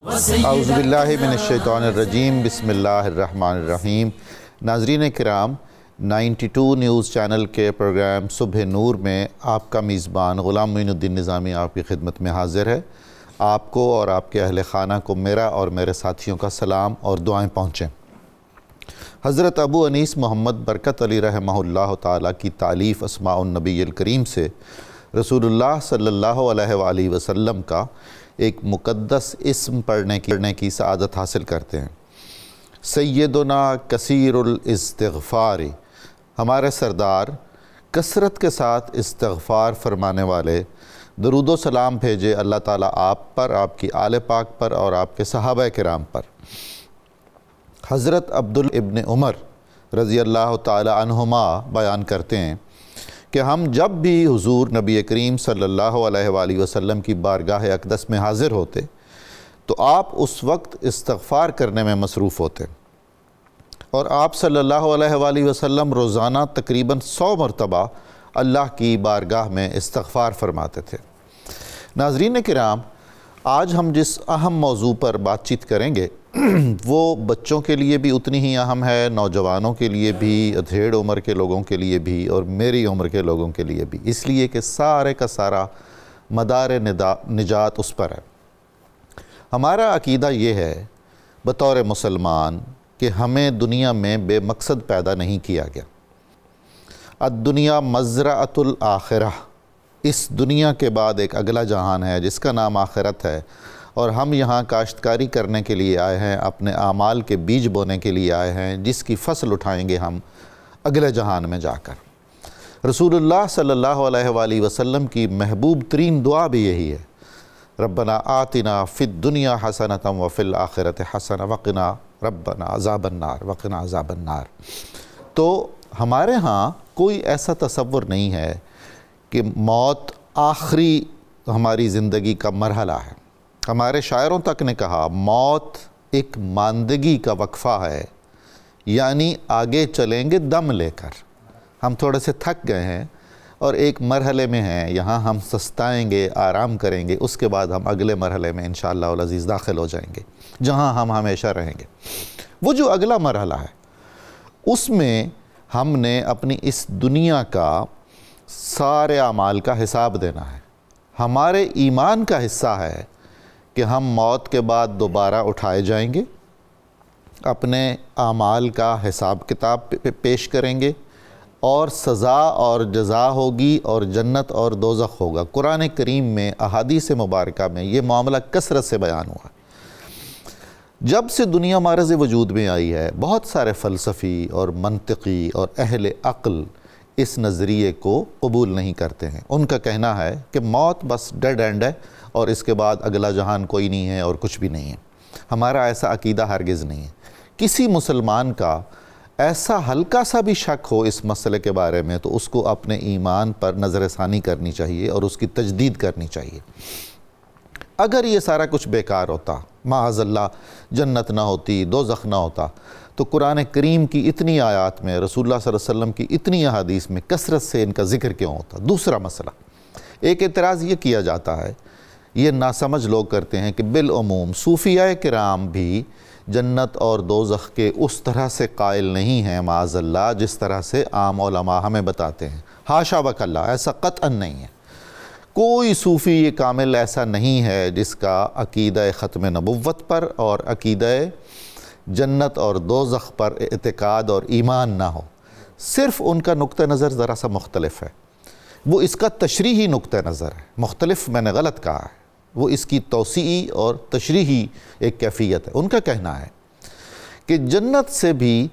اعوذ باللہ من الشیطان الرجیم، بسم اللہ الرحمن الرحیم۔ ناظرین کرام، 92 نیوز چینل کے پروگرام صبح نور میں آپ کا میزبان غلام معین الدین نظامی آپ کی خدمت میں حاضر ہے۔ آپ کو اور آپ کے اہل خانہ کو میرا اور میرے ساتھیوں کا سلام اور دعائیں پہنچیں۔ حضرت ابو انیس محمد برکت علی رحمہ اللہ تعالیٰ کی تالیف اسماء النبی الکریم سے رسول اللہ صلی اللہ علیہ وآلہ وسلم کا ایک مقدس اسم پڑھنے کی سعادت حاصل کرتے ہیں۔ سیدنا کثیر الاستغفار، ہمارے سردار کثرت کے ساتھ استغفار فرمانے والے، درود و سلام بھیجے اللہ تعالیٰ آپ پر، آپ کی آل پاک پر اور آپ کے صحابہ کرام پر۔ حضرت عبداللہ ابن عمر رضی اللہ تعالی عنہما بیان کرتے ہیں کہ ہم جب بھی حضور نبی کریم صلی اللہ علیہ وآلہ وسلم کی بارگاہ اقدس میں حاضر ہوتے تو آپ اس وقت استغفار کرنے میں مصروف ہوتے، اور آپ صلی اللہ علیہ وآلہ وسلم روزانہ تقریباً 100 مرتبہ اللہ کی بارگاہ میں استغفار فرماتے تھے۔ ناظرین کرام، آج ہم جس اہم موضوع پر بات چیت کریں گے وہ بچوں کے لیے بھی اتنی ہی اہم ہے، نوجوانوں کے لیے بھی، ادھیڑ عمر کے لوگوں کے لیے بھی، اور میری عمر کے لوگوں کے لیے بھی، اس لیے کہ سارے کا سارا مدار نجات اس پر ہے۔ ہمارا عقیدہ یہ ہے بطور مسلمان کہ ہمیں دنیا میں بے مقصد پیدا نہیں کیا گیا۔ الدنیا مزرعۃ الآخرہ، اس دنیا کے بعد ایک اگلا جہان ہے جس کا نام آخرت ہے، اور ہم یہاں کاشتکاری کرنے کے لیے آئے ہیں، اپنے اعمال کے بیج بونے کے لیے آئے ہیں، جس کی فصل اٹھائیں گے ہم اگلے جہان میں جا کر۔ رسول اللہ صلی اللہ علیہ وآلہ وسلم کی محبوب ترین دعا بھی یہی ہے، ربنا آتنا فی الدنیا حسنۃ وفی الآخرۃ حسنۃ وقنا ربنا عذاب النار وقنا عذاب النار۔ تو ہمارے ہاں کوئی ایسا تصور نہیں ہے کہ موت آخری ہماری زندگی کا مرحلہ ہے۔ ہمارے شاعروں تک نے کہا موت ایک ماندگی کا وقفہ ہے، یعنی آگے چلیں گے دم لے کر۔ ہم تھوڑے سے تھک گئے ہیں اور ایک مرحلے میں ہیں، یہاں ہم سستائیں گے، آرام کریں گے، اس کے بعد ہم اگلے مرحلے میں انشاءاللہ العزیز داخل ہو جائیں گے جہاں ہم ہمیشہ رہیں گے۔ وہ جو اگلا مرحلہ ہے اس میں ہم نے اپنی اس دنیا کا سارے اعمال کا حساب دینا ہے۔ ہمارے ایمان کا حصہ ہے کہ ہم موت کے بعد دوبارہ اٹھائے جائیں گے، اپنے اعمال کا حساب کتاب پیش کریں گے، اور سزا اور جزا ہوگی، اور جنت اور دوزخ ہوگا۔ قرآن کریم میں احادیث مبارکہ میں یہ معاملہ کثرت سے بیان ہوا ہے۔ جب سے دنیا معرض وجود میں آئی ہے، بہت سارے فلسفی اور منطقی اور اہل عقل اس نظریے کو قبول نہیں کرتے ہیں۔ ان کا کہنا ہے کہ موت بس ڈیڈ اینڈ ہے، اور اس کے بعد اگلا جہان کوئی نہیں ہے اور کچھ بھی نہیں ہے۔ ہمارا ایسا عقیدہ ہرگز نہیں ہے۔ کسی مسلمان کا ایسا ہلکا سا بھی شک ہو اس مسئلے کے بارے میں تو اس کو اپنے ایمان پر نظر ثانی کرنی چاہیے اور اس کی تجدید کرنی چاہیے۔ اگر یہ سارا کچھ بیکار ہوتا، معاذ اللہ جنت نہ ہوتی، دوزخ نہ ہوتا، تو قرآن کریم کی اتنی آیات میں، رسول اللہ صلی اللہ علیہ وسلم کی اتنی احادیث میں کثرت سے ان کا ذکر کیوں ہوتا؟ دوسرا مسئلہ، ایک اعتراض یہ کیا جاتا ہے، یہ ناسمجھ لوگ کرتے ہیں کہ بالعموم صوفیاء کرام بھی جنت اور دوزخ کے اس طرح سے قائل نہیں ہیں معاذ اللہ جس طرح سے عام علماء ہمیں بتاتے ہیں۔ حاشا وکلا، ایسا قطعاً نہیں ہے۔ کوئی صوفی کامل ایسا نہیں ہے جس کا عقیدہ ختم نبوت پر اور عقیدہ جنت اور دوزخ پر اعتقاد اور ایمان نہ ہو۔ صرف ان کا نقطہ نظر ذرا سا مختلف ہے، وہ اس کا تشریحی نقطہ نظر ہے۔ مختلف میں نے غلط کہا ہے، وہ اس کی توسیعی اور تشریحی ایک کیفیت ہے۔ ان کا کہنا ہے کہ جنت سے بھی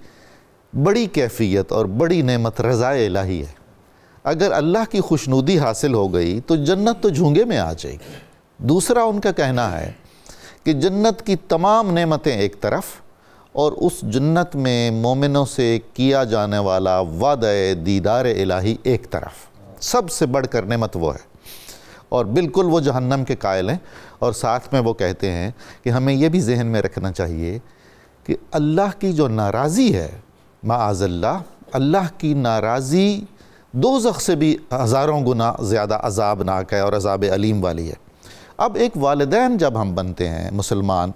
بڑی کیفیت اور بڑی نعمت رضا الہی ہے۔ اگر اللہ کی خوشنودی حاصل ہو گئی تو جنت تو جھونگے میں آ جائے گی۔ دوسرا ان کا کہنا ہے کہ جنت کی تمام نعمتیں ایک طرف، اور اس جنت میں مومنوں سے کیا جانے والا وعدہ دیدار الہی ایک طرف، سب سے بڑھ کر نعمت وہ ہے، اور بالکل وہ جہنم کے قائل ہیں۔ اور ساتھ میں وہ کہتے ہیں کہ ہمیں یہ بھی ذہن میں رکھنا چاہیے کہ اللہ کی جو ناراضی ہے، معاذ اللہ کی ناراضی دوزخ سے بھی ہزاروں گنا زیادہ عذابناک ہے اور عذاب علیم والی ہے۔ اب ایک والدین جب ہم بنتے ہیں مسلمان،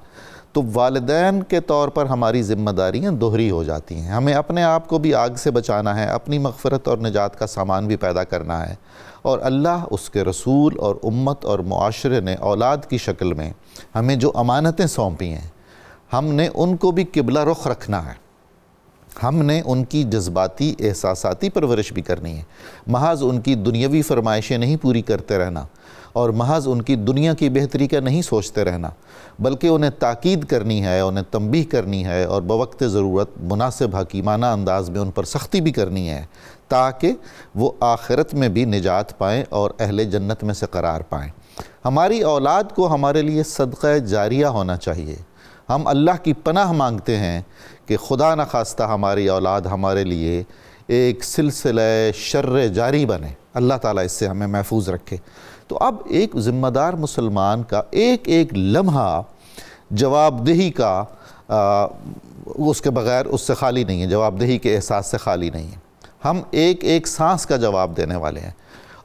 تو والدین کے طور پر ہماری ذمہ داریاں دوہری ہو جاتی ہیں. ہمیں اپنے آپ کو بھی آگ سے بچانا ہے، اپنی مغفرت اور نجات کا سامان بھی پیدا کرنا ہے، اور اللہ، اس کے رسول اور امت اور معاشرے نے اولاد کی شکل میں ہمیں جو امانتیں سونپی ہیں، ہم نے ان کو بھی قبلہ رخ رکھنا ہے. ہم نے ان کی جذباتی احساساتی پرورش بھی کرنی ہے. محض ان کی دنیاوی فرمائشیں نہیں پوری کرتے رہنا، اور محض ان کی دنیا کی بہتری کا نہیں سوچتے رہنا، بلکہ انہیں تاکید کرنی ہے، انہیں تنبیہ کرنی ہے، اور بوقت ضرورت مناسب حکیمانہ انداز میں ان پر سختی بھی کرنی ہے، تاکہ وہ آخرت میں بھی نجات پائیں اور اہل جنت میں سے قرار پائیں. ہماری اولاد کو ہمارے لیے صدقہ جاریہ ہونا چاہیے. ہم اللہ کی پناہ مانگتے ہیں کہ خدا نخواستہ ہماری اولاد ہمارے لیے ایک سلسلہ شر جاری بنے. اللہ تعالیٰ اس سے ہمیں محفوظ رکھے. تو اب ایک ذمہ دار مسلمان کا ایک ایک لمحہ جواب دہی کا اس کے بغیر اس سے خالی نہیں ہے، جواب دہی کے احساس سے خالی نہیں ہے. ہم ایک ایک سانس کا جواب دینے والے ہیں،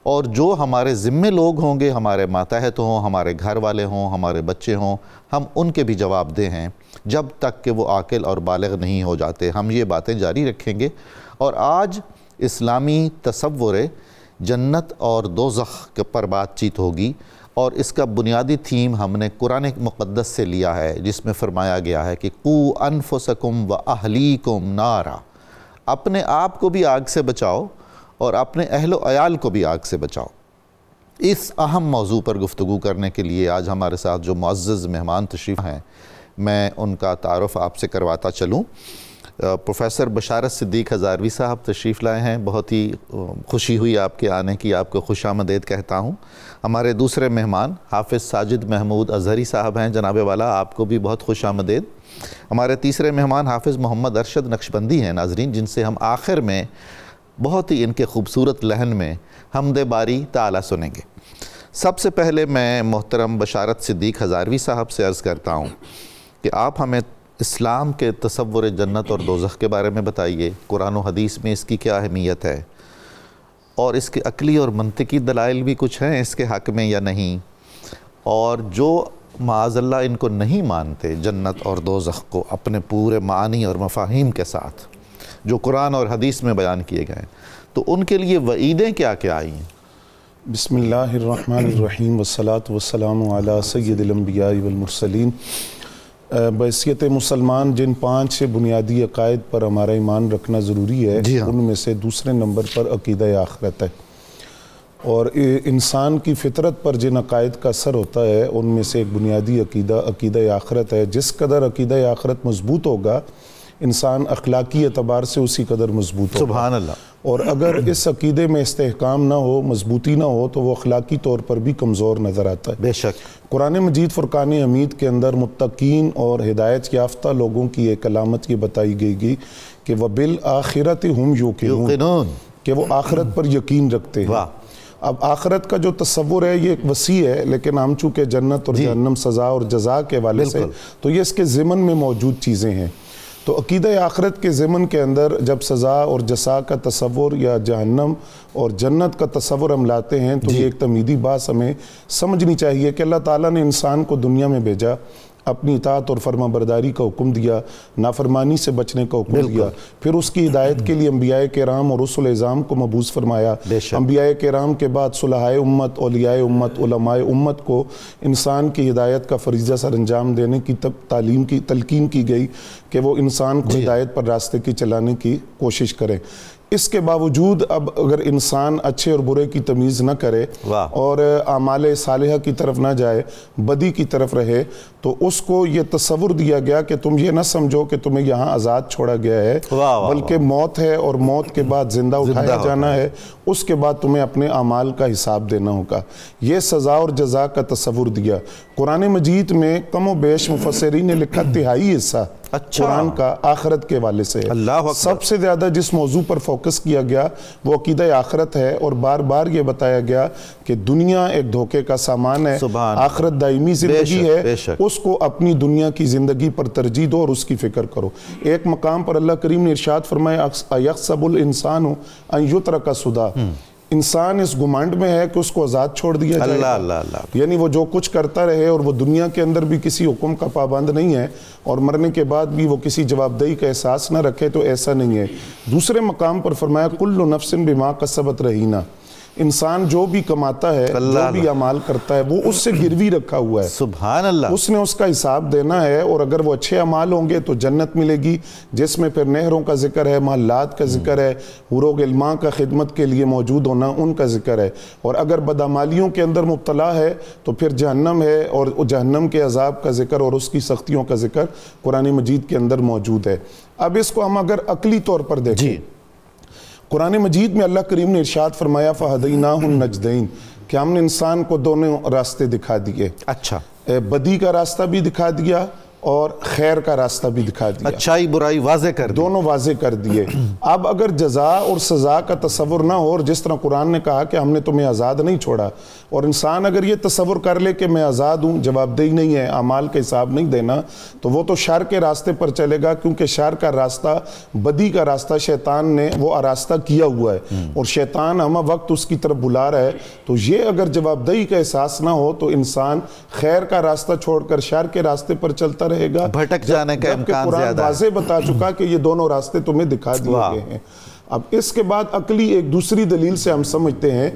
اور جو ہمارے ذمے لوگ ہوں گے، ہمارے ماتحت ہوں، ہمارے گھر والے ہوں، ہمارے بچے ہوں، ہم ان کے بھی جواب دہ ہیں جب تک کہ وہ عاقل اور بالغ نہیں ہو جاتے. ہم یہ باتیں جاری رکھیں گے. اور آج اسلامی تصور جنت اور دوزخ پر بات چیت ہوگی، اور اس کا بنیادی تھیم ہم نے قرآن مقدس سے لیا ہے، جس میں فرمایا گیا ہے کہ قُوا أَنفُسَكُمْ وَأَهْلِيكُمْ نَارًا، اپنے آپ کو بھی آگ سے بچاؤ اور اپنے اہل و عیال کو بھی آگ سے بچاؤ. اس اہم موضوع پر گفتگو کرنے کے لیے آج ہمارے ساتھ جو معزز مہمان تشریف ہیں، میں ان کا تعارف آپ سے کرواتا چلوں. پروفیسر بشارت صدیق ہزاروی صاحب تشریف لائے ہیں. بہت ہی خوشی ہوئی آپ کے آنے کی، آپ کو خوش آمدید کہتا ہوں. ہمارے دوسرے مہمان حافظ ساجد محمود اظہری صاحب ہیں. جناب والا، آپ کو بھی بہت خوش آمدید. ہمارے تیسرے مہمان حافظ محمد ارشد نقشبندی ہیں ناظرین، جن سے ہم آخر میں بہت ہی ان کے خوبصورت لحن میں حمد باری تعالیٰ سنیں گے. سب سے پہلے میں محترم بشارت صدیق ہزاروی صاحب سے عرض کرتا ہوں کہ آپ ہمیں اسلام کے تصور جنت اور دوزخ کے بارے میں بتائیے. قرآن و حدیث میں اس کی کیا اہمیت ہے، اور اس کے عقلی اور منطقی دلائل بھی کچھ ہیں اس کے حق میں یا نہیں، اور جو معاذ اللہ ان کو نہیں مانتے جنت اور دوزخ کو اپنے پورے معانی اور مفاہیم کے ساتھ جو قرآن اور حدیث میں بیان کیے گئے ہیں، تو ان کے لیے وعیدیں کیا کیا آئی ہیں؟ بسم اللہ الرحمن الرحیم والصلاة والسلام علی سید الانبیاء والمرسلین. بحیثیت مسلمان جن 5 بنیادی عقائد پر ہمارا ایمان رکھنا ضروری ہے، ان میں سے دوسرے نمبر پر عقیدہ آخرت ہے. اور انسان کی فطرت پر جن عقائد کا اثر ہوتا ہے ان میں سے ایک بنیادی عقیدہ آخرت ہے. جس قدر عقیدہ آخرت مضبوط ہوگا، انسان اخلاقی اعتبار سے اسی قدر مضبوط ہوگا. سبحان اللہ. اور اگر اس عقیدے میں استحکام نہ ہو، مضبوطی نہ ہو، تو وہ اخلاقی طور پر بھی کمزور نظر آتا ہے. بے شک. قرآن مجید فرقان حمید کے اندر متقین اور ہدایت یافتہ لوگوں کی ایک علامت یہ بتائی گئی کہ وَبِالْآخِرَةِ هُمْ يُوقِنُونَ، کہ وہ آخرت پر یقین رکھتے ہیں. اب آخرت کا جو تصور ہے یہ ایک وسیع ہے، لیکن ہم چونکہ جنت اور جہنم سزا اور جزا کے والے سے، تو یہ اس کے ضمن میں موجود چیزیں ہیں. تو عقیدہ آخرت کے ضمن کے اندر جب سزا اور جزا کا تصور یا جہنم اور جنت کا تصور ہم لاتے ہیں، تو یہ ایک تمہیدی بات ہمیں سمجھنی چاہیے کہ اللہ تعالیٰ نے انسان کو دنیا میں بھیجا، اپنی اطاعت اور فرما برداری کا حکم دیا، نافرمانی سے بچنے کا حکم دیا، پھر اس کی ہدایت کے لیے انبیاء کرام اور رسل اعظام کو مبعوث فرمایا. انبیاء کرام کے بعد صلحائے امت، اولیاء امت، علماء امت کو انسان کی ہدایت کا فریضہ سر انجام دینے کی تلقین کی گئی کہ وہ انسان کو ہدایت پر راستے کی چلانے کی کوشش کریں. اس کے باوجود اب اگر انسان اچھے اور برے کی تمیز نہ کرے اور اعمال صالحہ کی طرف نہ جائے، بدی کی طرف رہے، تو اس کو یہ تصور دیا گیا کہ تم یہ نہ سمجھو کہ تمہیں یہاں آزاد چھوڑا گیا ہے، بلکہ موت ہے اور موت کے بعد زندہ اٹھایا جانا ہے. اس کے بعد تمہیں اپنے اعمال کا حساب دینا ہوگا. یہ سزا اور جزا کا تصور دیا. قرآن مجید میں کم و بیش مفسرین نے لکھا 3/4 حصہ قرآن کا آخرت کے والے سے. سب سے زیادہ جس موضوع پر فوکس کیا گیا وہ عقیدہ آخرت ہے، اور بار بار یہ بتایا گیا کہ دنیا ایک دھوکے کا سامان ہے، آخرت دائمی زندگی ہے، اس کو اپنی دنیا کی زندگی پر ترجیح دو اور اس کی فکر کرو. ایک مقام پر اللہ کریم نے ارشاد فرمایا اَيَحْسَبُ الْإِنسَانُ أَن يُتْرَكَ سُدًى، انسان اس گمانڈ میں ہے کہ اس کو آزاد چھوڑ دیا جائے گا. اللہ یعنی وہ جو کچھ کرتا رہے اور وہ دنیا کے اندر بھی کسی حکم کا پابند نہیں ہے اور مرنے کے بعد بھی وہ کسی جواب دہی کا احساس نہ رکھے، تو ایسا نہیں ہے. دوسرے مقام پر فرمایا کل نفس بما کسبت رہینہ، انسان جو بھی کماتا ہے، جو بھی اعمال کرتا ہے، وہ اس سے گروی رکھا ہوا ہے. سبحان اللہ. اس نے اس کا حساب دینا ہے، اور اگر وہ اچھے اعمال ہوں گے تو جنت ملے گی، جس میں پھر نہروں کا ذکر ہے، محلات کا ذکر ہے، حوروں غلمان کا خدمت کے لیے موجود ہونا، ان کا ذکر ہے. اور اگر بدعمالیوں کے اندر مبتلا ہے تو پھر جہنم ہے، اور جہنم کے عذاب کا ذکر اور اس کی سختیوں کا ذکر قرآن مجید کے اندر موجود ہے. اب اس کو ہم اگر عقلی طور پر دیکھیں، قرآن مجید میں اللہ کریم نے ارشاد فرمایا فَهَدَيْنَاهُ النَّجْدَيْنِ، کہ ہم نے انسان کو دونوں راستے دکھا دیے. اچھا، بدی کا راستہ بھی دکھا دیا اور خیر کا راستہ بھی دکھا دیا، اچھائی برائی واضح کر دی، دونوں واضح کر دیے. اب اگر جزا اور سزا کا تصور نہ ہو، اور جس طرح قرآن نے کہا کہ ہم نے تمہیں آزاد نہیں چھوڑا، اور انسان اگر یہ تصور کر لے کہ میں آزاد ہوں، جواب دہی نہیں ہے، اعمال کا حساب نہیں دینا، تو وہ تو شر کے راستے پر چلے گا، کیونکہ شر کا راستہ، بدی کا راستہ شیطان نے وہ آراستہ کیا ہوا ہے، اور شیطان ہمہ وقت اس کی طرف بلا رہا ہے. تو یہ اگر جواب دہی کا احساس نہ ہو تو انسان خیر کا راستہ چھوڑ کر شر کے راستے پر چلتا رہے گا، بھٹک جانے کا امکان زیادہ ہے. قرآن واضح بتا چکا کہ یہ دونوں راستے تمہیں دکھا دیے گئے ہیں. اب اس کے بعد عقلی ایک دوسری دلیل سے ہم سمجھتے ہیں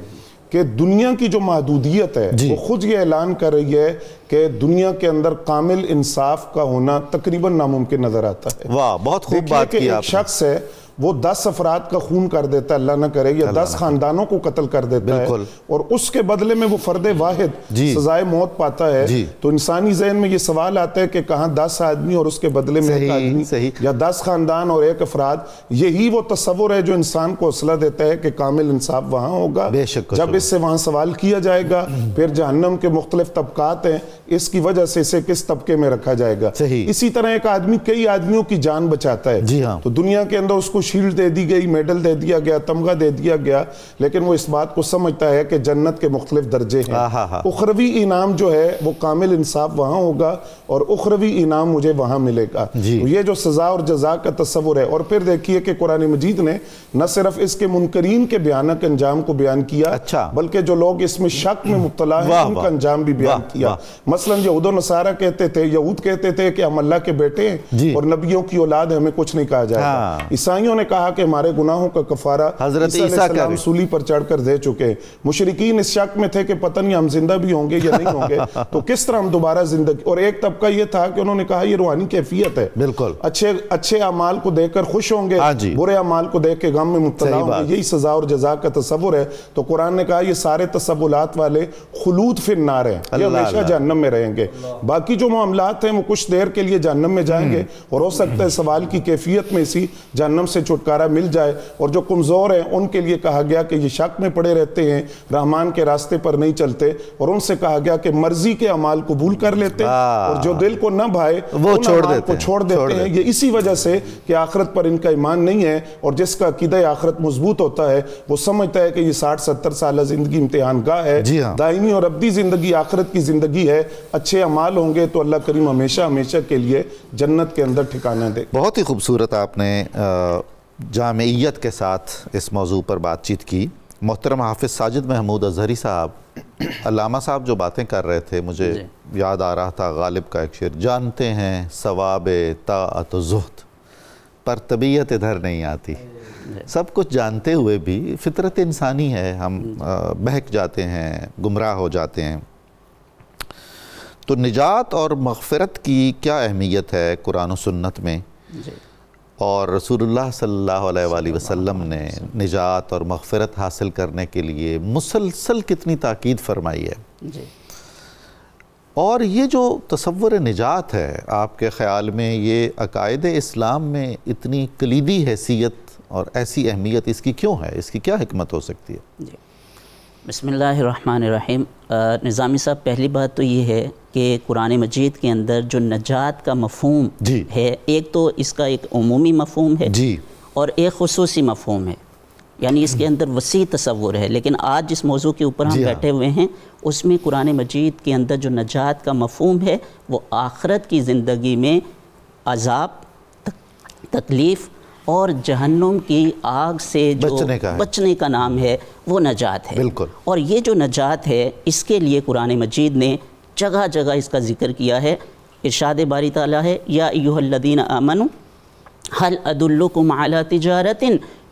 کہ دنیا کی جو محدودیت ہے وہ خود یہ اعلان کر رہی ہے کہ دنیا کے اندر کامل انصاف کا ہونا تقریباً ناممکن نظر آتا ہے. واہ، بہت خوب بات کی آپ نے. ایک شخص ہے، وہ 10 افراد کا خون کر دیتا ہے، اللہ نہ کرے، یا 10 خاندانوں کو قتل کر دیتا ہے، اور اس کے بدلے میں وہ فرد واحد سزائے موت پاتا ہے. تو انسانی ذہن میں یہ سوال آتا ہے کہ کہاں 10 آدمی اور اس کے بدلے میں ایک آدمی، یا 10 خاندان اور ایک افراد. یہی وہ تصور ہے جو انسان کو حوصلہ دیتا ہے کہ کامل انصاف وہاں ہوگا جب اس سے وہاں سوال کیا جائے گا. پھر جہنم کے مختلف طبقات ہیں، اس کی وجہ سے اسے کس طبقے میں رکھا جائے گا. اسی طرح ایک آدمی کئی آدمیوں کی جان بچاتا ہے، تو دنیا کے اندر اس کو شیلڈ دے دی گئی، میڈل دے دیا گیا، تمغہ دے دیا گیا، لیکن وہ اس بات کو سمجھتا ہے کہ جنت کے مختلف درجے ہیں. اخروی انعام جو ہے وہ کامل انصاف وہاں ہوگا، اور اخروی انعام مجھے وہاں ملے گا. تو یہ جو سزا اور جزا کا تصور ہے. اور پھر دیکھیے کہ قرآن مجید نے نہ صرف اس کے منکرین کے بھیانک انجام کو بیان کیا، بلکہ جو لوگ اس میں شک میں مبتلا ہیں ان کا انجام بھی بیان کیا. مثلا یہود و نصارہ کہتے تھے، یہود کہتے تھے کہ ہم اللہ کے بیٹے ہیں اور نبیوں کی اولاد، ہمیں کچھ نہیں کہا جائے گا. عیسائیوں نے کہا کہ ہمارے گناہوں کا کفارہ حضرت عیسیٰ علیہ السلام سولی پر چڑھ کر دے چکے. مشرکین اس شک میں تھے کہ پتہ نہیں ہم زندہ بھی ہوں گے یا نہیں ہوں گے، تو کس طرح ہم دوبارہ زندگی. اور ایک طبقہ یہ تھا کہ انہوں نے کہا یہ روحانی کیفیت ہے، بالکل اچھے اعمال کو دیکھ کر خوش ہوں گے، برے اعمال کو دیکھ کے غم میں مبتلا ہوں گے. یہی سزا اور جزا کا تصور ہے. تو قرآن نے کہا یہ سارے تصورات والے خلود فی النار ہیں، یہ ہمیشہ جہنم میں رہیں گے. باقی جو معاملات ہیں وہ کچھ دیر کے لیے جہنم میں جائیں گے، اور ہو سکتا ہے سوال کی کیفیت میں اسی جہنم سے چھٹکارا مل جائے. اور جو کمزور ہیں ان کے لیے کہا گیا کہ یہ شک میں پڑے رہتے ہیں، رحمان کے راستے پر نہیں چلتے، اور ان سے کہا گیا کہ مرضی کے اعمال قبول کر لیتے ہیں، اور جو دل کو نہ بھائے وہ چھوڑ دیتے ہیں. یہ اسی وجہ سے کہ آخرت پر ان کا ایمان نہیں ہے، اور جس کا عقیدہ آخرت مضبوط ہوتا ہے وہ سمجھتا ہے کہ یہ 60-70 سالہ زندگی امتحان گاہ ہے، دائمی اور ابدی زندگی آخرت کی زندگی ہے. اچھے اعمال ہوں گے تو اللہ کریم ہمیشہ ہمیشہ کے لیے جنت کے اندر ٹھکانہ دے. بہت ہی خوبصورت آپ نے جامعیت کے ساتھ اس موضوع پر بات چیت کی. محترم حافظ ساجد محمود اظہری صاحب، علامہ صاحب جو باتیں کر رہے تھے، مجھے یاد آ رہا تھا غالب کا ایک شعر، جانتے ہیں ثواب طاعت و زہد پر طبیعت ادھر نہیں آتی. سب کچھ جانتے ہوئے بھی فطرت انسانی ہے، ہم بہک جاتے ہیں، گمراہ ہو جاتے ہیں. تو نجات اور مغفرت کی کیا اہمیت ہے قرآن و سنت میں، اور رسول اللہ صلی اللہ علیہ وآلہ وسلم نے نجات اور مغفرت حاصل کرنے کے لیے مسلسل کتنی تاکید فرمائی ہے؟ اور یہ جو تصور نجات ہے آپ کے خیال میں، یہ عقائد اسلام میں اتنی کلیدی حیثیت اور ایسی اہمیت اس کی کیوں ہے؟ اس کی کیا حکمت ہو سکتی ہے؟ بسم اللہ الرحمن الرحیم. نظامی صاحب، پہلی بات تو یہ ہے کہ قرآن مجید کے اندر جو نجات کا مفہوم ہے، ایک تو اس کا ایک عمومی مفہوم ہے اور ایک خصوصی مفہوم ہے، یعنی اس کے اندر وسیع تصور ہے. لیکن آج جس موضوع کے اوپر ہم بیٹھے ہوئے ہیں اس میں قرآن مجید کے اندر جو نجات کا مفہوم ہے وہ آخرت کی زندگی میں عذاب، تکلیف اور جہنم کی آگ سے جو بچنے کا نام ہے وہ نجات ہے۔ بالکل۔ اور یہ جو نجات ہے اس کے لیے قرآن مجید نے جگہ جگہ اس کا ذکر کیا ہے۔ ارشاد باری تعالیٰ ہے یا ایھا الذین آمنوا هل ادلکم علی تجارت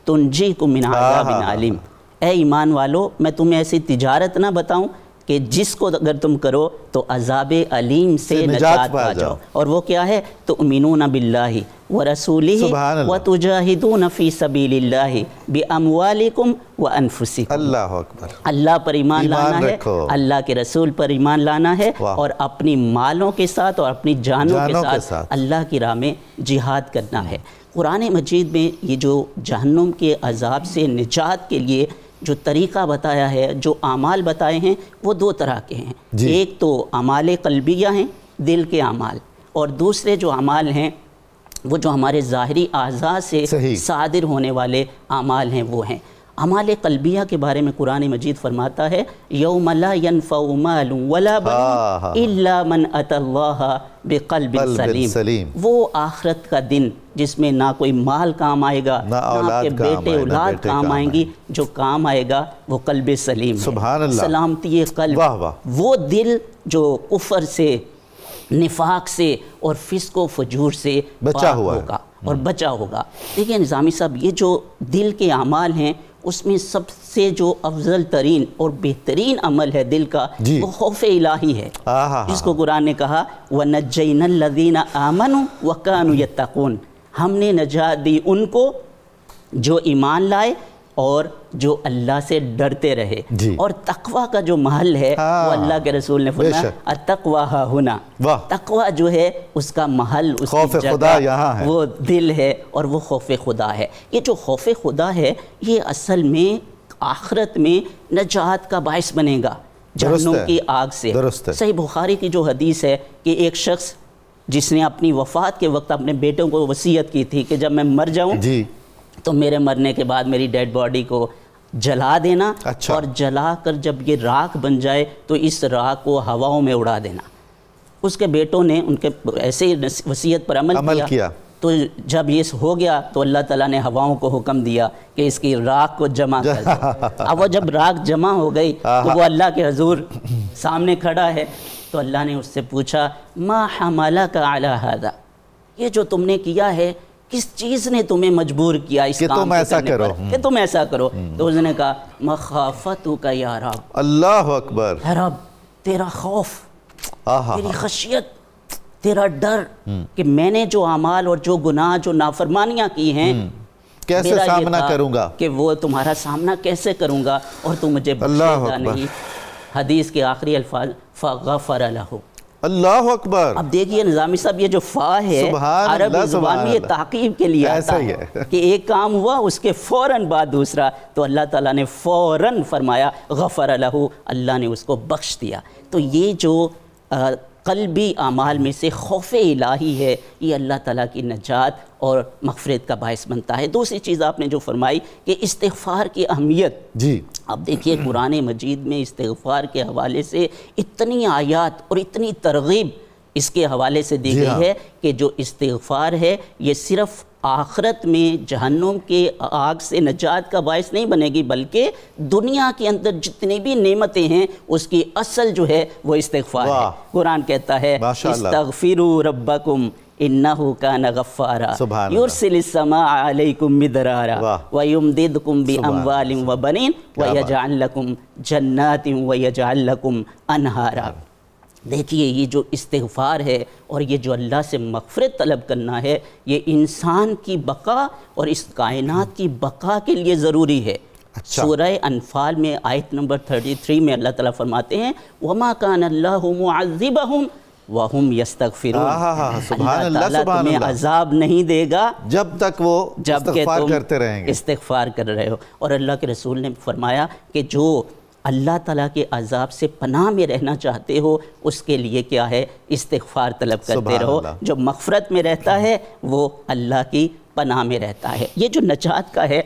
تنجیکم من عذاب علیم، اے ایمان والو میں تمہیں ایسی تجارت نہ بتاؤں کہ جس کو اگر تم کرو تو عذاب علیم سے نجات پا جاؤ، اور وہ کیا ہے؟ تؤمنون باللہ ورسولہ وتجاہدون فی سبیل اللہ باموالکم وانفسکم۔ اللہ اکبر۔ اللہ پر ایمان لانا ہے، اللہ کے رسول پر ایمان لانا ہے، اور اپنی مالوں کے ساتھ اور اپنی جانوں کے ساتھ اللہ کی راہ میں جہاد کرنا ہے۔ قرآن مجید میں یہ جو جہنم کے عذاب سے نجات کے لیے جو طریقہ بتایا ہے، جو اعمال بتائے ہیں، وہ دو طرح کے ہیں۔ ایک تو اعمال قلبیہ ہیں، دل کے اعمال، اور دوسرے جو اعمال ہیں وہ جو ہمارے ظاہری اعضاء سے صادر ہونے والے اعمال ہیں وہ ہیں۔ اعمال قلبیہ کے بارے میں قرآن مجید فرماتا ہے یوم لا ینفع مال ولا بنون الا من اتی اللہ بقلب سلیم، وہ آخرت کا دن جس میں نہ کوئی مال کام آئے گا، نہ آپ کے بیٹے اولاد کام آئیں گی، جو کام آئے گا وہ قلب سلیم ہے، سلامتی قلب، وہ دل جو کفر سے، نفاق سے اور فسق و فجور سے بچا ہوا ہوگا اور بچا ہوگا۔ دیکھیں نظامی صاحب، یہ جو دل کے اعمال ہیں اس میں سب سے جو افضل ترین اور بہترین عمل ہے دل کا وہ خوف الہی ہے، جس کو قرآن نے کہا وَنَجَّيْنَا الَّذِينَ آمَنُوا وَكَانُوا يَتَّقُونَ، ہم نے نجات دی ان کو جو ایمان لائے اور جو اللہ سے ڈرتے رہے۔ اور تقوی کا جو محل ہے وہ اللہ کے رسول نے فرمایا التقوی ہا ہنا، تقوی جو ہے اس کا محل، اس کی جگہ وہ دل ہے اور وہ خوف خدا ہے۔ یہ جو خوف خدا ہے یہ اصل میں آخرت میں نجات کا باعث بنے گا جہنم کی آگ سے۔ صحیح بخاری کی جو حدیث ہے کہ ایک شخص جس نے اپنی وفات کے وقت اپنے بیٹوں کو وصیت کی تھی کہ جب میں مر جاؤں تو میرے مرنے کے بعد میری ڈیڈ باڈی کو جلا دینا، اور جلا کر جب یہ راکھ بن جائے تو اس راکھ کو ہواؤں میں اڑا دینا۔ اس کے بیٹوں نے ان کے ایسے وصیت پر عمل کیا، تو جب یہ ہو گیا تو اللہ تعالیٰ نے ہواؤں کو حکم دیا کہ اس کی راکھ کو جمع کر دو۔ اب وہ جب راکھ جمع ہو گئی تو وہ اللہ کے حضور سامنے کھڑا ہے، تو اللہ نے اس سے پوچھا ما حملک علی ہذا، یہ جو تم نے کیا ہے کس چیز نے تمہیں مجبور کیا اس کام کو کرنے پر کہ تم ایسا کرو؟ تو اس نے کہا مخافتک یا رب، اللہ اکبر، اے رب تیرا خوف، تیری خشیت، تیرا ڈر کہ میں نے جو اعمال اور جو گناہ، جو نافرمانیاں کی ہیں کیسے سامنا کروں گا، کہ وہ تمہارا سامنا کیسے کروں گا، اور تم مجھے بخشے گا نہیں۔ حدیث کے آخری الفاظ فغفر لہ۔ اللہ اکبر۔ اب دیکھیے نظامی صاحب، یہ جو فا ہے عربی زبان میں یہ تعقیب کے لیے آتا ہے کہ ایک کام ہوا اس کے فوراً بعد دوسرا، تو اللہ تعالیٰ نے فوراً فرمایا غفر لہ، اللہ نے اس کو بخش دیا۔ تو یہ جو قلبی اعمال میں سے خوف الہی ہے یہ اللہ تعالیٰ کی نجات اور مغفرت کا باعث بنتا ہے۔ دوسری چیز آپ نے جو فرمائی کہ استغفار کی اہمیت، اب دیکھیے قرآن مجید میں استغفار کے حوالے سے اتنی آیات اور اتنی ترغیب اس کے حوالے سے دی گئی ہے کہ جو استغفار ہے یہ صرف آخرت میں جہنم کے آگ سے نجات کا باعث نہیں بنے گی، بلکہ دنیا کے اندر جتنی بھی نعمتیں ہیں اس کی اصل جو ہے وہ استغفار ہے۔ قرآن کہتا ہے استغفروا ربکم انہو کان غفارا یرسل السماء علیکم مدرارا ویمددکم باموال وبنین ویجعل لکم جنات ویجعل لکم انہارا۔ دیکھیے یہ جو استغفار ہے اور یہ جو اللہ سے مغفرت طلب کرنا ہے یہ انسان کی بقا اور اس کائنات کی بقا کے لیے ضروری ہے۔ سورہ انفال میں آیت نمبر 33 میں اللہ تعالیٰ فرماتے ہیں وَمَا كَانَ اللَّهُ مُعَذِّبَهُمْ وَهُمْ يَسْتَغْفِرُونَ، اللہ تعالیٰ تمہیں عذاب نہیں دے گا جب تک وہ استغفار کرتے رہیں گے، استغفار کر رہے ہو۔ اور اللہ کے رسول نے فرمایا کہ جو اللہ تعالیٰ کے عذاب سے پناہ میں رہنا چاہتے ہو اس کے لیے کیا ہے؟ استغفار طلب کرتے رہو۔ جو مغفرت میں رہتا ہے وہ اللہ کی پناہ میں رہتا ہے۔ یہ جو نجات کا ہے،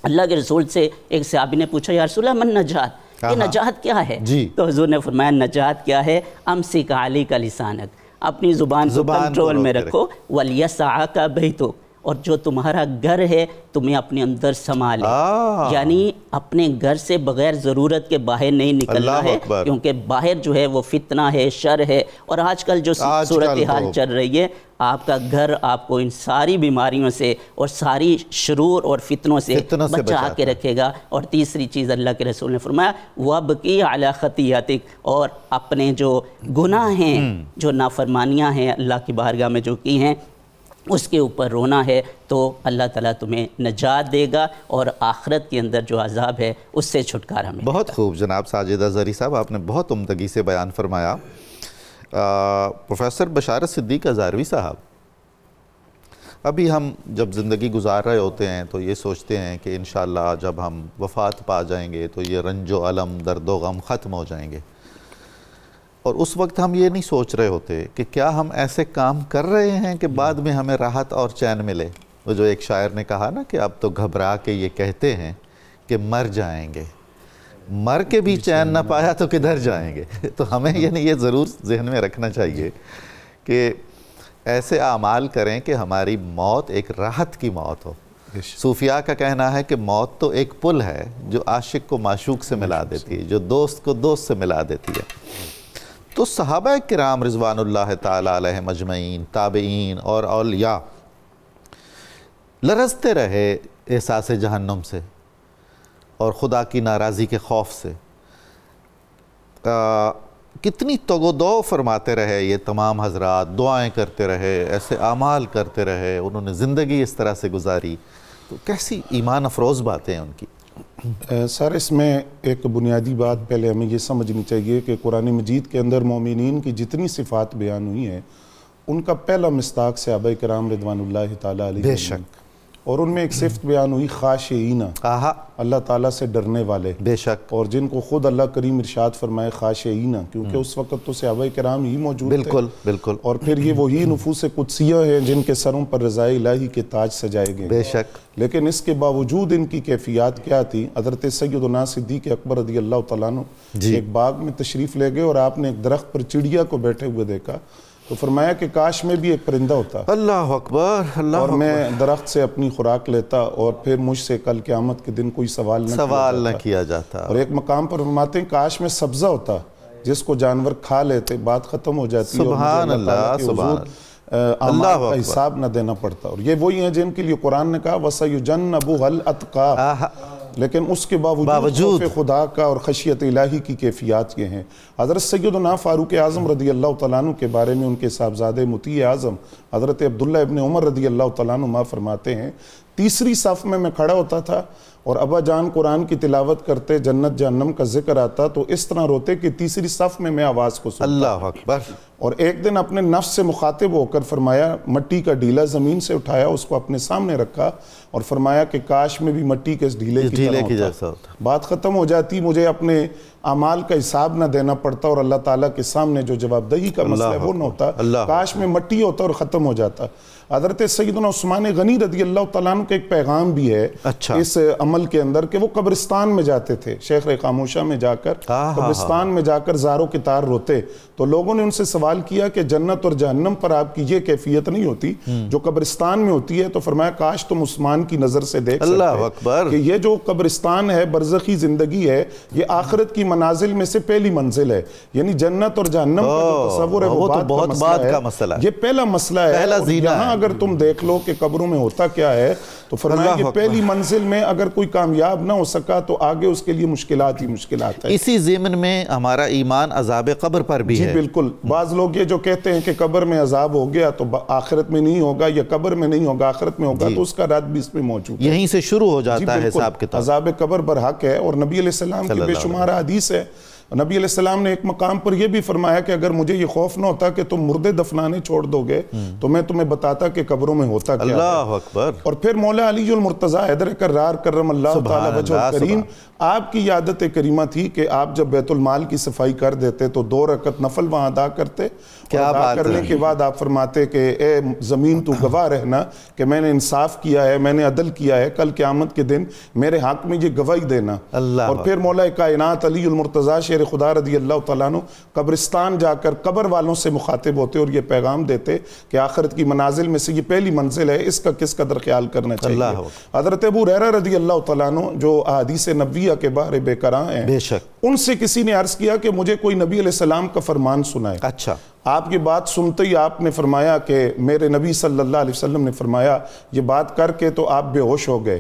اللہ کے رسول سے ایک صحابی نے پوچھا یا رسول اللہ من نجات، یہ نجات کیا ہے؟ تو حضور نے فرمایا نجات کیا ہے؟ امسک علیک لسانک، اپنی زبان کو کنٹرول میں رکھو، ولیسعک بیتک، اور جو تمہارا گھر ہے تمہیں اپنے اندر سنبھالے. یعنی اپنے گھر سے بغیر ضرورت کے باہر نہیں نکلنا ہے, کیونکہ باہر جو ہے وہ فتنہ ہے, شر ہے. اور آج کل جو صورتحال چل رہی ہے, آپ کا گھر آپ کو ان ساری بیماریوں سے اور ساری شرور اور فتنوں سے بچا کے رکھے گا. اور تیسری چیز اللہ کے رسول نے فرمایا وَابْكِي عَلَىٰ خَطِيئَتِكَ, اور اپنے جو گناہ ہیں, جو نافرمانیاں ہیں اللہ کی بارگاہ میں جو کی ہیں, اس کے اوپر رونا ہے. تو اللہ تعالیٰ تمہیں نجات دے گا اور آخرت کے اندر جو عذاب ہے اس سے چھٹکارا ملے گا. بہت خوب جناب ساجدہ زرعی صاحب, آپ نے بہت عمدگی سے بیان فرمایا. پروفیسر بشارت صدیق ہزاروی صاحب, ابھی ہم جب زندگی گزار رہے ہوتے ہیں تو یہ سوچتے ہیں کہ انشاءاللہ جب ہم وفات پا جائیں گے تو یہ رنج و علم, درد و غم ختم ہو جائیں گے. اور اس وقت ہم یہ نہیں سوچ رہے ہوتے کہ کیا ہم ایسے کام کر رہے ہیں کہ بعد میں ہمیں راحت اور چین ملے. وہ جو ایک شاعر نے کہا نا کہ اب تو گھبرا کے یہ کہتے ہیں کہ مر جائیں گے, مر کے بھی چین نہ پایا تو کدھر جائیں گے. تو ہمیں یہ ضرور ذہن میں رکھنا چاہیے کہ ایسے اعمال کریں کہ ہماری موت ایک راحت کی موت ہو. صوفیاء کا کہنا ہے کہ موت تو ایک پل ہے جو عاشق کو معشوق سے ملا دیتی ہے, جو دوست کو دوست سے ملا دیتی ہے. تو صحابہ کرام رضوان اللہ تعالی علیہم اجمعین, تابعین اور اولیاء لرزتے رہے احساس جہنم سے اور خدا کی ناراضی کے خوف سے. کتنی تگ و دو فرماتے رہے یہ تمام حضرات, دعائیں کرتے رہے, ایسے اعمال کرتے رہے, انہوں نے زندگی اس طرح سے گزاری. تو کیسی ایمان افروز باتیں ہیں ان کی. سر اس میں ایک بنیادی بات پہلے ہمیں یہ سمجھنی چاہیے کہ قرآن مجید کے اندر مومنین کی جتنی صفات بیان ہوئی ہیں ان کا پہلا مصداق صحابہ کرام رضوان اللہ تعالیٰ علیہ. بے شک. اور ان میں ایک صفت بیان ہوئی خاشعین, اللہ تعالیٰ سے ڈرنے والے. بے شک. اور جن کو خود اللہ کریم ارشاد فرمائے خاشعین, کیونکہ اس وقت تو صحابہ کرام ہی موجود تھے. بالکل بالکل. اور پھر یہ وہی نفوس قدسیہ ہیں جن کے سروں پر رضائے الہی کے تاج سجائے گئے. بے شک. لیکن اس کے باوجود ان کی کیفیات کیا تھی؟ حضرت سیدنا صدیق اکبر رضی اللہ تعالیٰ عنہ ایک باغ میں تشریف لے گئے اور آپ نے ایک درخت پر چڑیا کو بیٹھے ہوئے دیکھا تو فرمایا کہ کاش میں بھی ایک پرندہ ہوتا. اللہ اکبر, اللہ اور میں درخت سے اپنی خوراک لیتا اور پھر مجھ سے کل قیامت کے دن کوئی سوال نہ کیا جاتا. اور ایک مقام پر فرماتے ہیں کاش میں سبزہ ہوتا جس کو جانور کھا لیتے, بات ختم ہو جاتی. سبحان اللہ, سبحان اللہ کا حساب نہ دینا پڑتا. اور یہ وہی ہیں جن کے لیے قرآن نے کہا وَسَيُجَنَّبُهَا الْأَتْقَى, لیکن اس کے باوجود خوف خدا کا اور خشیت الہی کی کیفیات یہ ہیں. حضرت سیدنا فاروق اعظم رضی اللہ تعالیٰ عنہ کے بارے میں ان کے صاحبزادے مطیع اعظم حضرت عبداللہ ابن عمر رضی اللہ تعالیٰ عنہ فرماتے ہیں تیسری صف میں کھڑا ہوتا تھا اور ابا جان قرآن کی تلاوت کرتے, جنت جہنم کا ذکر آتا تو اس طرح روتے کہ تیسری صف میں آواز کو سنتا. اللہ اکبر. اور ایک دن اپنے نفس سے مخاطب ہو کر فرمایا, مٹی کا ڈھیلا زمین سے اٹھایا, اس کو اپنے سامنے رکھا اور فرمایا کہ کاش میں بھی مٹی کے اس ڈھیلے کی طرح ہوتا. بات ختم ہو جاتی, مجھے اپنے اعمال کا حساب نہ دینا پڑتا اور اللہ تعالیٰ کے سامنے جو جواب دہی کا مسئلہ ہے وہ نہ ہوتا. کاش میں مٹی ہوتا اور ختم ہو جاتا. حضرت سیدنا عثمان غنی رضی اللہ تعالیٰ عنہ کا ایک پیغام بھی ہے اس عمل کے اندر کہ وہ قبرستان میں جاتے تھے, شیخ خاموشہ میں جا کر قبرستان میں جا کر زاروں کے تار روتے. تو لوگوں نے ان سے سوال کیا کہ جنت اور جہنم پر آپ کی یہ کیفیت نہیں ہوتی جو قبرستان میں ہوتی ہے؟ تو فرمایا کاش تم عثمان کی نظر سے دیکھ سکتے کہ یہ جو قبرستان ہے, برزخی زندگی ہے, یہ آخرت کی منازل میں سے پہلی منزل ہے. یعنی جنت اور جہنم کا جو تصور ہے وہ بہت بعد کا مسئلہ ہے, یہ پہلا مسئلہ ہے. یہاں اگر تم دیکھ لو کہ قبروں میں ہوتا کیا ہے تو فرمایا کہ پہلی منزل میں اگر کوئی کامیاب نہ ہو سکا تو آگے اس کے لیے مشکلات ہی مشکلات ہیں. اسی ضمن میں ہمارا ایمان عذاب قبر پر بھی ہے. جی بالکل. بعض لوگ یہ جو کہتے ہیں کہ قبر میں عذاب ہو گیا تو آخرت میں نہیں ہوگا, یا قبر میں نہیں ہوگا آخرت میں ہوگا, تو اس کا رد بھی اس میں موجود ہے. یہیں سے شروع ہو جاتا ہے حساب کتاب. عذاب قبر برحق ہے اور نبی علیہ السلام کی بے شمار حدیث ہے. نبی علیہ السلام نے ایک مقام پر یہ بھی فرمایا کہ اگر مجھے یہ خوف نہ ہوتا کہ تم مردے دفنانے چھوڑ دو گے تو میں تمہیں بتاتا کہ قبروں میں ہوتا کیا ہے. اللہ اکبر. اور پھر مولا علی المرتضیٰ حیدر کرار کرم اللہ تعالی وجہ کریم آپ کی عادت کریمہ تھی کہ آپ جب بیت المال کی صفائی کر دیتے تو 2 رکعت نفل وہاں ادا کرتے، اور ادا کرنے کے بعد آپ فرماتے کہ اے زمین تو گواہ رہنا کہ میں نے انصاف کیا ہے، میں نے عدل کیا ہے، کل قیامت کے دن میرے حق میں یہ گواہی دینا۔ اور پھر مولا کائنات علی المرتضیٰ شیر خدا رضی اللہ تعالیٰ عنہ قبرستان جا کر قبر والوں سے مخاطب ہوتے اور یہ پیغام دیتے کہ آخرت کی منازل میں سے یہ پہلی منزل ہے، اس کا کس قدر خیال کرنا چاہیے۔ حضرت ابو ہریرہ رضی اللہ تعالیٰ عنہ جو احادیث نبویہ کے بارے بے قرار ہیں، بے شک، ان سے کسی نے عرض کیا کہ مجھے کوئی نبی علیہ السلام کا فرمان سنائے۔ اچھا، آپ کی بات سنتے ہی آپ نے فرمایا کہ میرے نبی صلی اللہ علیہ وسلم نے فرمایا یہ بات کر کے تو آپ بے ہوش ہو گئے۔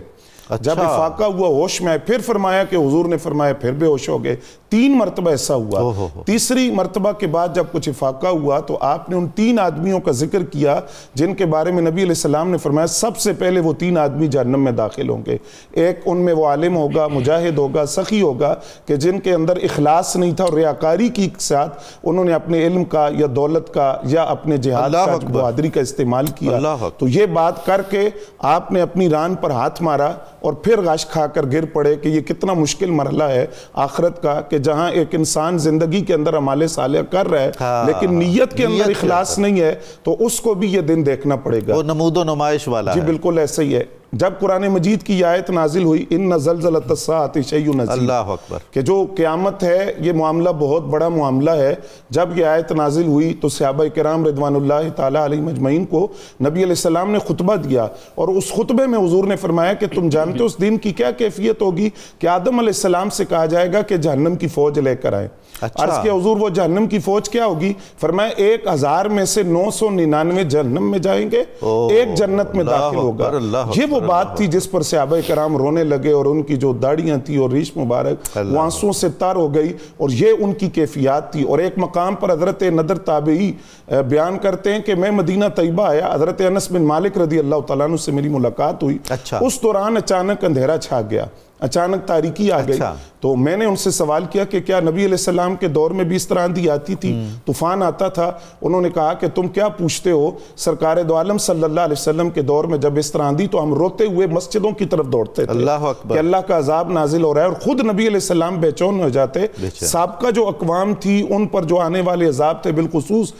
جب افاقہ ہوا ہوش میں آئے، پھر فرمایا کہ حضور نے فرمایا پھر بے ہوش ہو گئے۔ 3 مرتبہ ایسا ہوا۔ تیسری مرتبہ کے بعد جب کچھ افاقہ ہوا تو آپ نے ان 3 آدمیوں کا ذکر کیا جن کے بارے میں نبی علیہ السلام نے فرمایا سب سے پہلے وہ 3 آدمی جہنم میں داخل ہوں گے۔ ایک ان میں وہ عالم ہوگا، مجاہد ہوگا، سخی ہوگا کہ جن کے اندر اخلاص نہیں تھا اور ریاکاری کی ساتھ انہوں نے اپنے علم کا یا دولت کا یا اپنے جہاد کا بہادری کا استعمال کیا۔ تو یہ بات کر کے آپ نے اپنی ران پر ہاتھ مارا اور پھر غش کھا کر گر پڑے کہ یہ کتنا مشکل مرحلہ ہے آخرت کا، کہ جہاں ایک انسان زندگی کے اندر اعمال صالحہ کر رہا ہے لیکن نیت کے اندر اخلاص نہیں ہے، تو اس کو بھی یہ دن دیکھنا پڑے گا۔ وہ نمود و نمائش والا ہے۔ جی بالکل ایسا ہی ہے۔ جب قرآن مجید کی آیت نازل ہوئی ان زلزلۃ الساعۃ شیء عظیم، اللہ اکبر، کہ جو قیامت ہے یہ معاملہ بہت بڑا معاملہ ہے، جب یہ آیت نازل ہوئی تو صحابہ کرام رضوان اللہ تعالی علیہم اجمعین کو نبی علیہ السلام نے خطبہ دیا، اور اس خطبے میں حضور نے فرمایا کہ تم جانتے ہو اس دن کی کیا کیفیت ہوگی کہ آدم علیہ السلام سے کہا جائے گا کہ جہنم کی فوج لے کر آئے۔ عرض کہ حضور وہ جہنم کی فوج کیا ہوگی؟ فرمایا 1000 میں سے 999 جہنم میں جائیں گے، ایک جنت میں داخل ہوگا۔ یہ وہ بات تھی جس پر صحابہ کرام رونے لگے اور ان کی جو داڑیاں تھی اور ریش مبارک وہ آنسوں سے تر ہو گئی، اور یہ ان کی کیفیات تھی۔ اور ایک مقام پر حضرت نضر تابعی بیان کرتے ہیں کہ میں مدینہ طیبہ آیا، حضرت انس بن مالک رضی اللہ تعالیٰ عنہ سے میری ملاقات ہوئی۔ اس دوران اچانک اندھیرا چھا گیا، اچانک تاریکی آ گئی۔ تو میں نے ان سے سوال کیا کہ کیا نبی علیہ السلام کے دور میں بھی اس طرح آندھی آتی تھی، طوفان آتا تھا؟ انہوں نے کہا کہ تم کیا پوچھتے ہو، سرکار دو عالم صلی اللہ علیہ وسلم کے دور میں جب اس طرح آندھی تو ہم روتے ہوئے مسجدوں کی طرف دوڑتے تھے کہ اللہ کا عذاب نازل ہو رہا ہے، اور خود نبی علیہ السلام بے چین ہو جاتے۔ سابقہ جو اقوام تھی ان پر جو آنے والے عذاب تھے، بالخصوص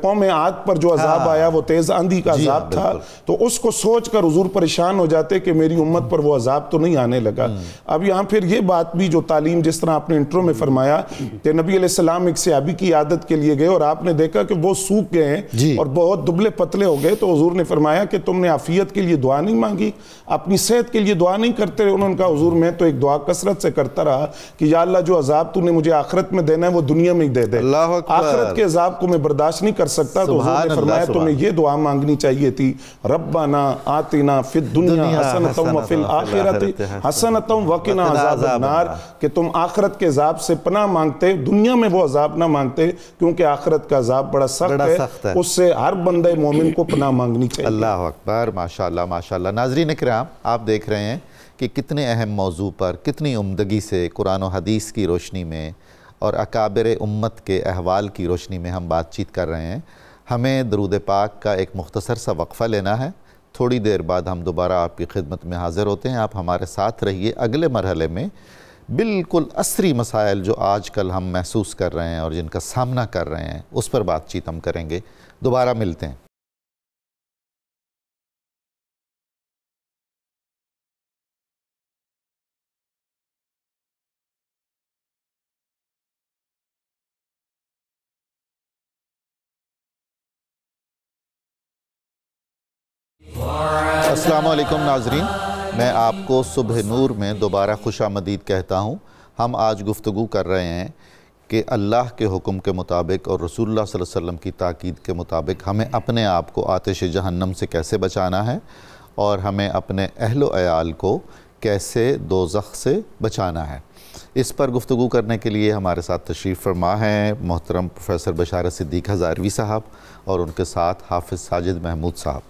قوم عاد پر جو عذاب آیا وہ تیز آندھی کا عذاب تھا، تو اس کو سوچ کر حضور پریشان ہو جاتے کہ میری امت پر وہ عذاب تو نہیں آنے لگا۔ اب یہاں پھر یہ بات بھی جو تعلیم جس طرح آپ نے انٹرو میں فرمایا کہ نبی علیہ السلام ایک صحابی کی عادت کے لیے گئے اور آپ نے دیکھا کہ وہ سوکھ گئے ہیں اور بہت دبلے پتلے ہو گئے، تو حضور نے فرمایا کہ تم نے عافیت کے لیے دعا نہیں مانگی، اپنی صحت کے لیے دعا نہیں کرتے؟ انہوں نے کہا حضور میں تو ایک دعا کثرت سے کرتا رہا کہ یا اللہ جو عذاب تو نے مجھے آخرت میں دینا ہے وہ دنیا میں ہی دے دے، آخرت کے عذاب کو میں برداشت نہیں کر سکتا۔ تو حضور نے فرمایا تمہیں یہ دعا مانگنی چاہیے تھی، ربنا آتنا فی الدنیا حسنۃ وفی الآخرۃ حسنۃ وقنا عذاب النار، کہ تم آخرت کے عذاب سے پناہ مانگتے، دنیا میں وہ عذاب نہ مانگتے، کیونکہ آخرت کا عذاب بڑا سخت ہے، اس سے ہر بندہ مومن کو پناہ مانگنی چاہیے۔ اللہ اکبر، ماشاءاللہ ماشاءاللہ۔ ناظرین کرام، آپ دیکھ رہے ہیں کہ کتنے اہم موضوع پر کتنی عمدگی سے قرآن و حدیث کی روشنی میں اور اکابر امت کے احوال کی روشنی میں ہم بات چیت کر رہے ہیں۔ ہمیں درود پاک کا ایک مختصر سا وقفہ لینا ہے، تھوڑی دیر بعد ہم دوبارہ آپ کی خدمت میں حاضر ہوتے ہیں۔ آپ ہمارے ساتھ رہیے۔ اگلے مرحلے میں بالکل عصری مسائل جو آج کل ہم محسوس کر رہے ہیں اور جن کا سامنا کر رہے ہیں اس پر بات چیت ہم کریں گے۔ دوبارہ ملتے ہیں۔ السلام علیکم ناظرین، میں آپ کو صبح نور میں دوبارہ خوش آمدید کہتا ہوں۔ ہم آج گفتگو کر رہے ہیں کہ اللہ کے حکم کے مطابق اور رسول اللہ صلی اللہ علیہ وسلم کی تاکید کے مطابق ہمیں اپنے آپ کو آتش جہنم سے کیسے بچانا ہے اور ہمیں اپنے اہل و عیال کو کیسے دوزخ سے بچانا ہے۔ اس پر گفتگو کرنے کے لیے ہمارے ساتھ تشریف فرما ہیں محترم پروفیسر بشارت صدیق ہزاروی صاحب اور ان کے ساتھ حافظ ساجد محمود صاحب۔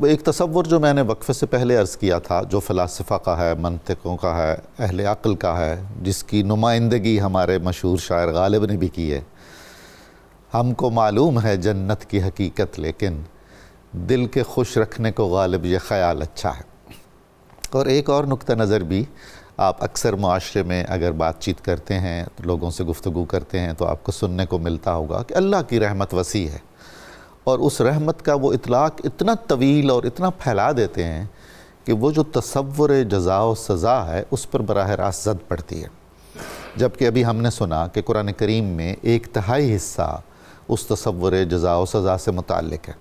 ایک تصور جو میں نے وقفے سے پہلے عرض کیا تھا، جو فلاسفہ کا ہے، منطقوں کا ہے، اہل عقل کا ہے، جس کی نمائندگی ہمارے مشہور شاعر غالب نے بھی کی ہے، ہم کو معلوم ہے جنت کی حقیقت لیکن دل کے خوش رکھنے کو غالب یہ خیال اچھا ہے۔ اور ایک اور نقطہ نظر بھی آپ اکثر معاشرے میں اگر بات چیت کرتے ہیں تو لوگوں سے گفتگو کرتے ہیں تو آپ کو سننے کو ملتا ہوگا کہ اللہ کی رحمت وسیع ہے، اور اس رحمت کا وہ اطلاق اتنا طویل اور اتنا پھیلا دیتے ہیں کہ وہ جو تصور جزا و سزا ہے اس پر براہ راست زد پڑتی ہے. جبکہ ابھی ہم نے سنا کہ قرآن کریم میں 1/3 حصہ اس تصور جزا و سزا سے متعلق ہے.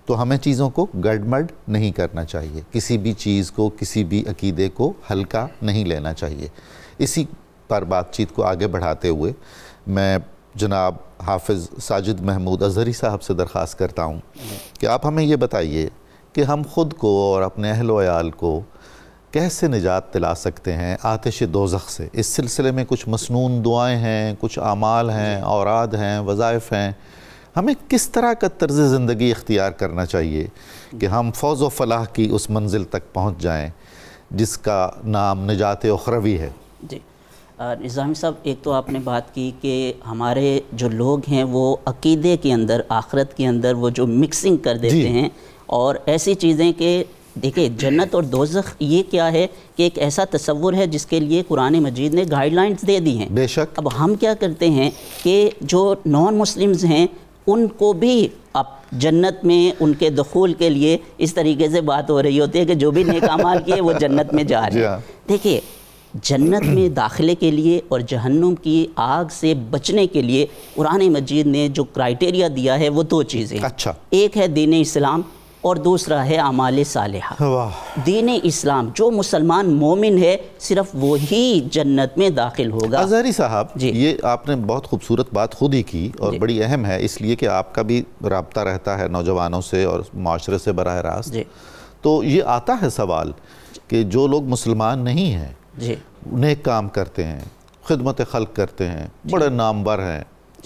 تو ہمیں چیزوں کو گڑمڑ نہیں کرنا چاہیے، کسی بھی چیز کو، کسی بھی عقیدے کو ہلکا نہیں لینا چاہیے. اسی پر بات چیت کو آگے بڑھاتے ہوئے میں جناب حافظ ساجد محمود اظہری صاحب سے درخواست کرتا ہوں کہ آپ ہمیں یہ بتائیے کہ ہم خود کو اور اپنے اہل و عیال کو کیسے نجات دلا سکتے ہیں آتش دوزخ سے. اس سلسلے میں کچھ مسنون دعائیں ہیں، کچھ اعمال ہیں، اوراد ہیں، وظائف ہیں. ہمیں کس طرح کا طرز زندگی اختیار کرنا چاہیے کہ ہم فوز و فلاح کی اس منزل تک پہنچ جائیں جس کا نام نجات اخروی ہے؟ جی نظامی صاحب، ایک تو آپ نے بات کی کہ ہمارے جو لوگ ہیں وہ عقیدے کے اندر، آخرت کے اندر وہ جو مکسنگ کر دیتے ہیں، اور ایسی چیزیں کہ دیکھیں جنت اور دوزخ یہ کیا ہے کہ ایک ایسا تصور ہے جس کے لیے قرآن مجید نے گائیڈ لائنز دے دی ہیں. بے شک. اب ہم کیا کرتے ہیں کہ جو نان مسلمز ہیں ان کو بھی اب جنت میں ان کے دخول کے لیے اس طریقے سے بات ہو رہی ہوتی ہے کہ جو بھی نیک اعمال کیے وہ جنت میں جا رہے ہیں. دیکھیے جنت میں داخلے کے لیے اور جہنم کی آگ سے بچنے کے لیے قرآن مجید نے جو کرائٹیریا دیا ہے وہ 2 چیزیں. اچھا. ایک ہے دین اسلام اور دوسرا ہے اعمال صالحہ. دین اسلام، جو مسلمان مومن ہے صرف وہی جنت میں داخل ہوگا. اظہری صاحب یہ آپ نے بہت خوبصورت بات خود ہی کی اور بڑی اہم ہے، اس لیے کہ آپ کا بھی رابطہ رہتا ہے نوجوانوں سے اور معاشرے سے براہ راست. تو یہ آتا ہے سوال کہ جو لوگ مسلمان نہیں ہیں، نیک کام کرتے ہیں، خدمت خلق کرتے ہیں، بڑے نامور ہیں،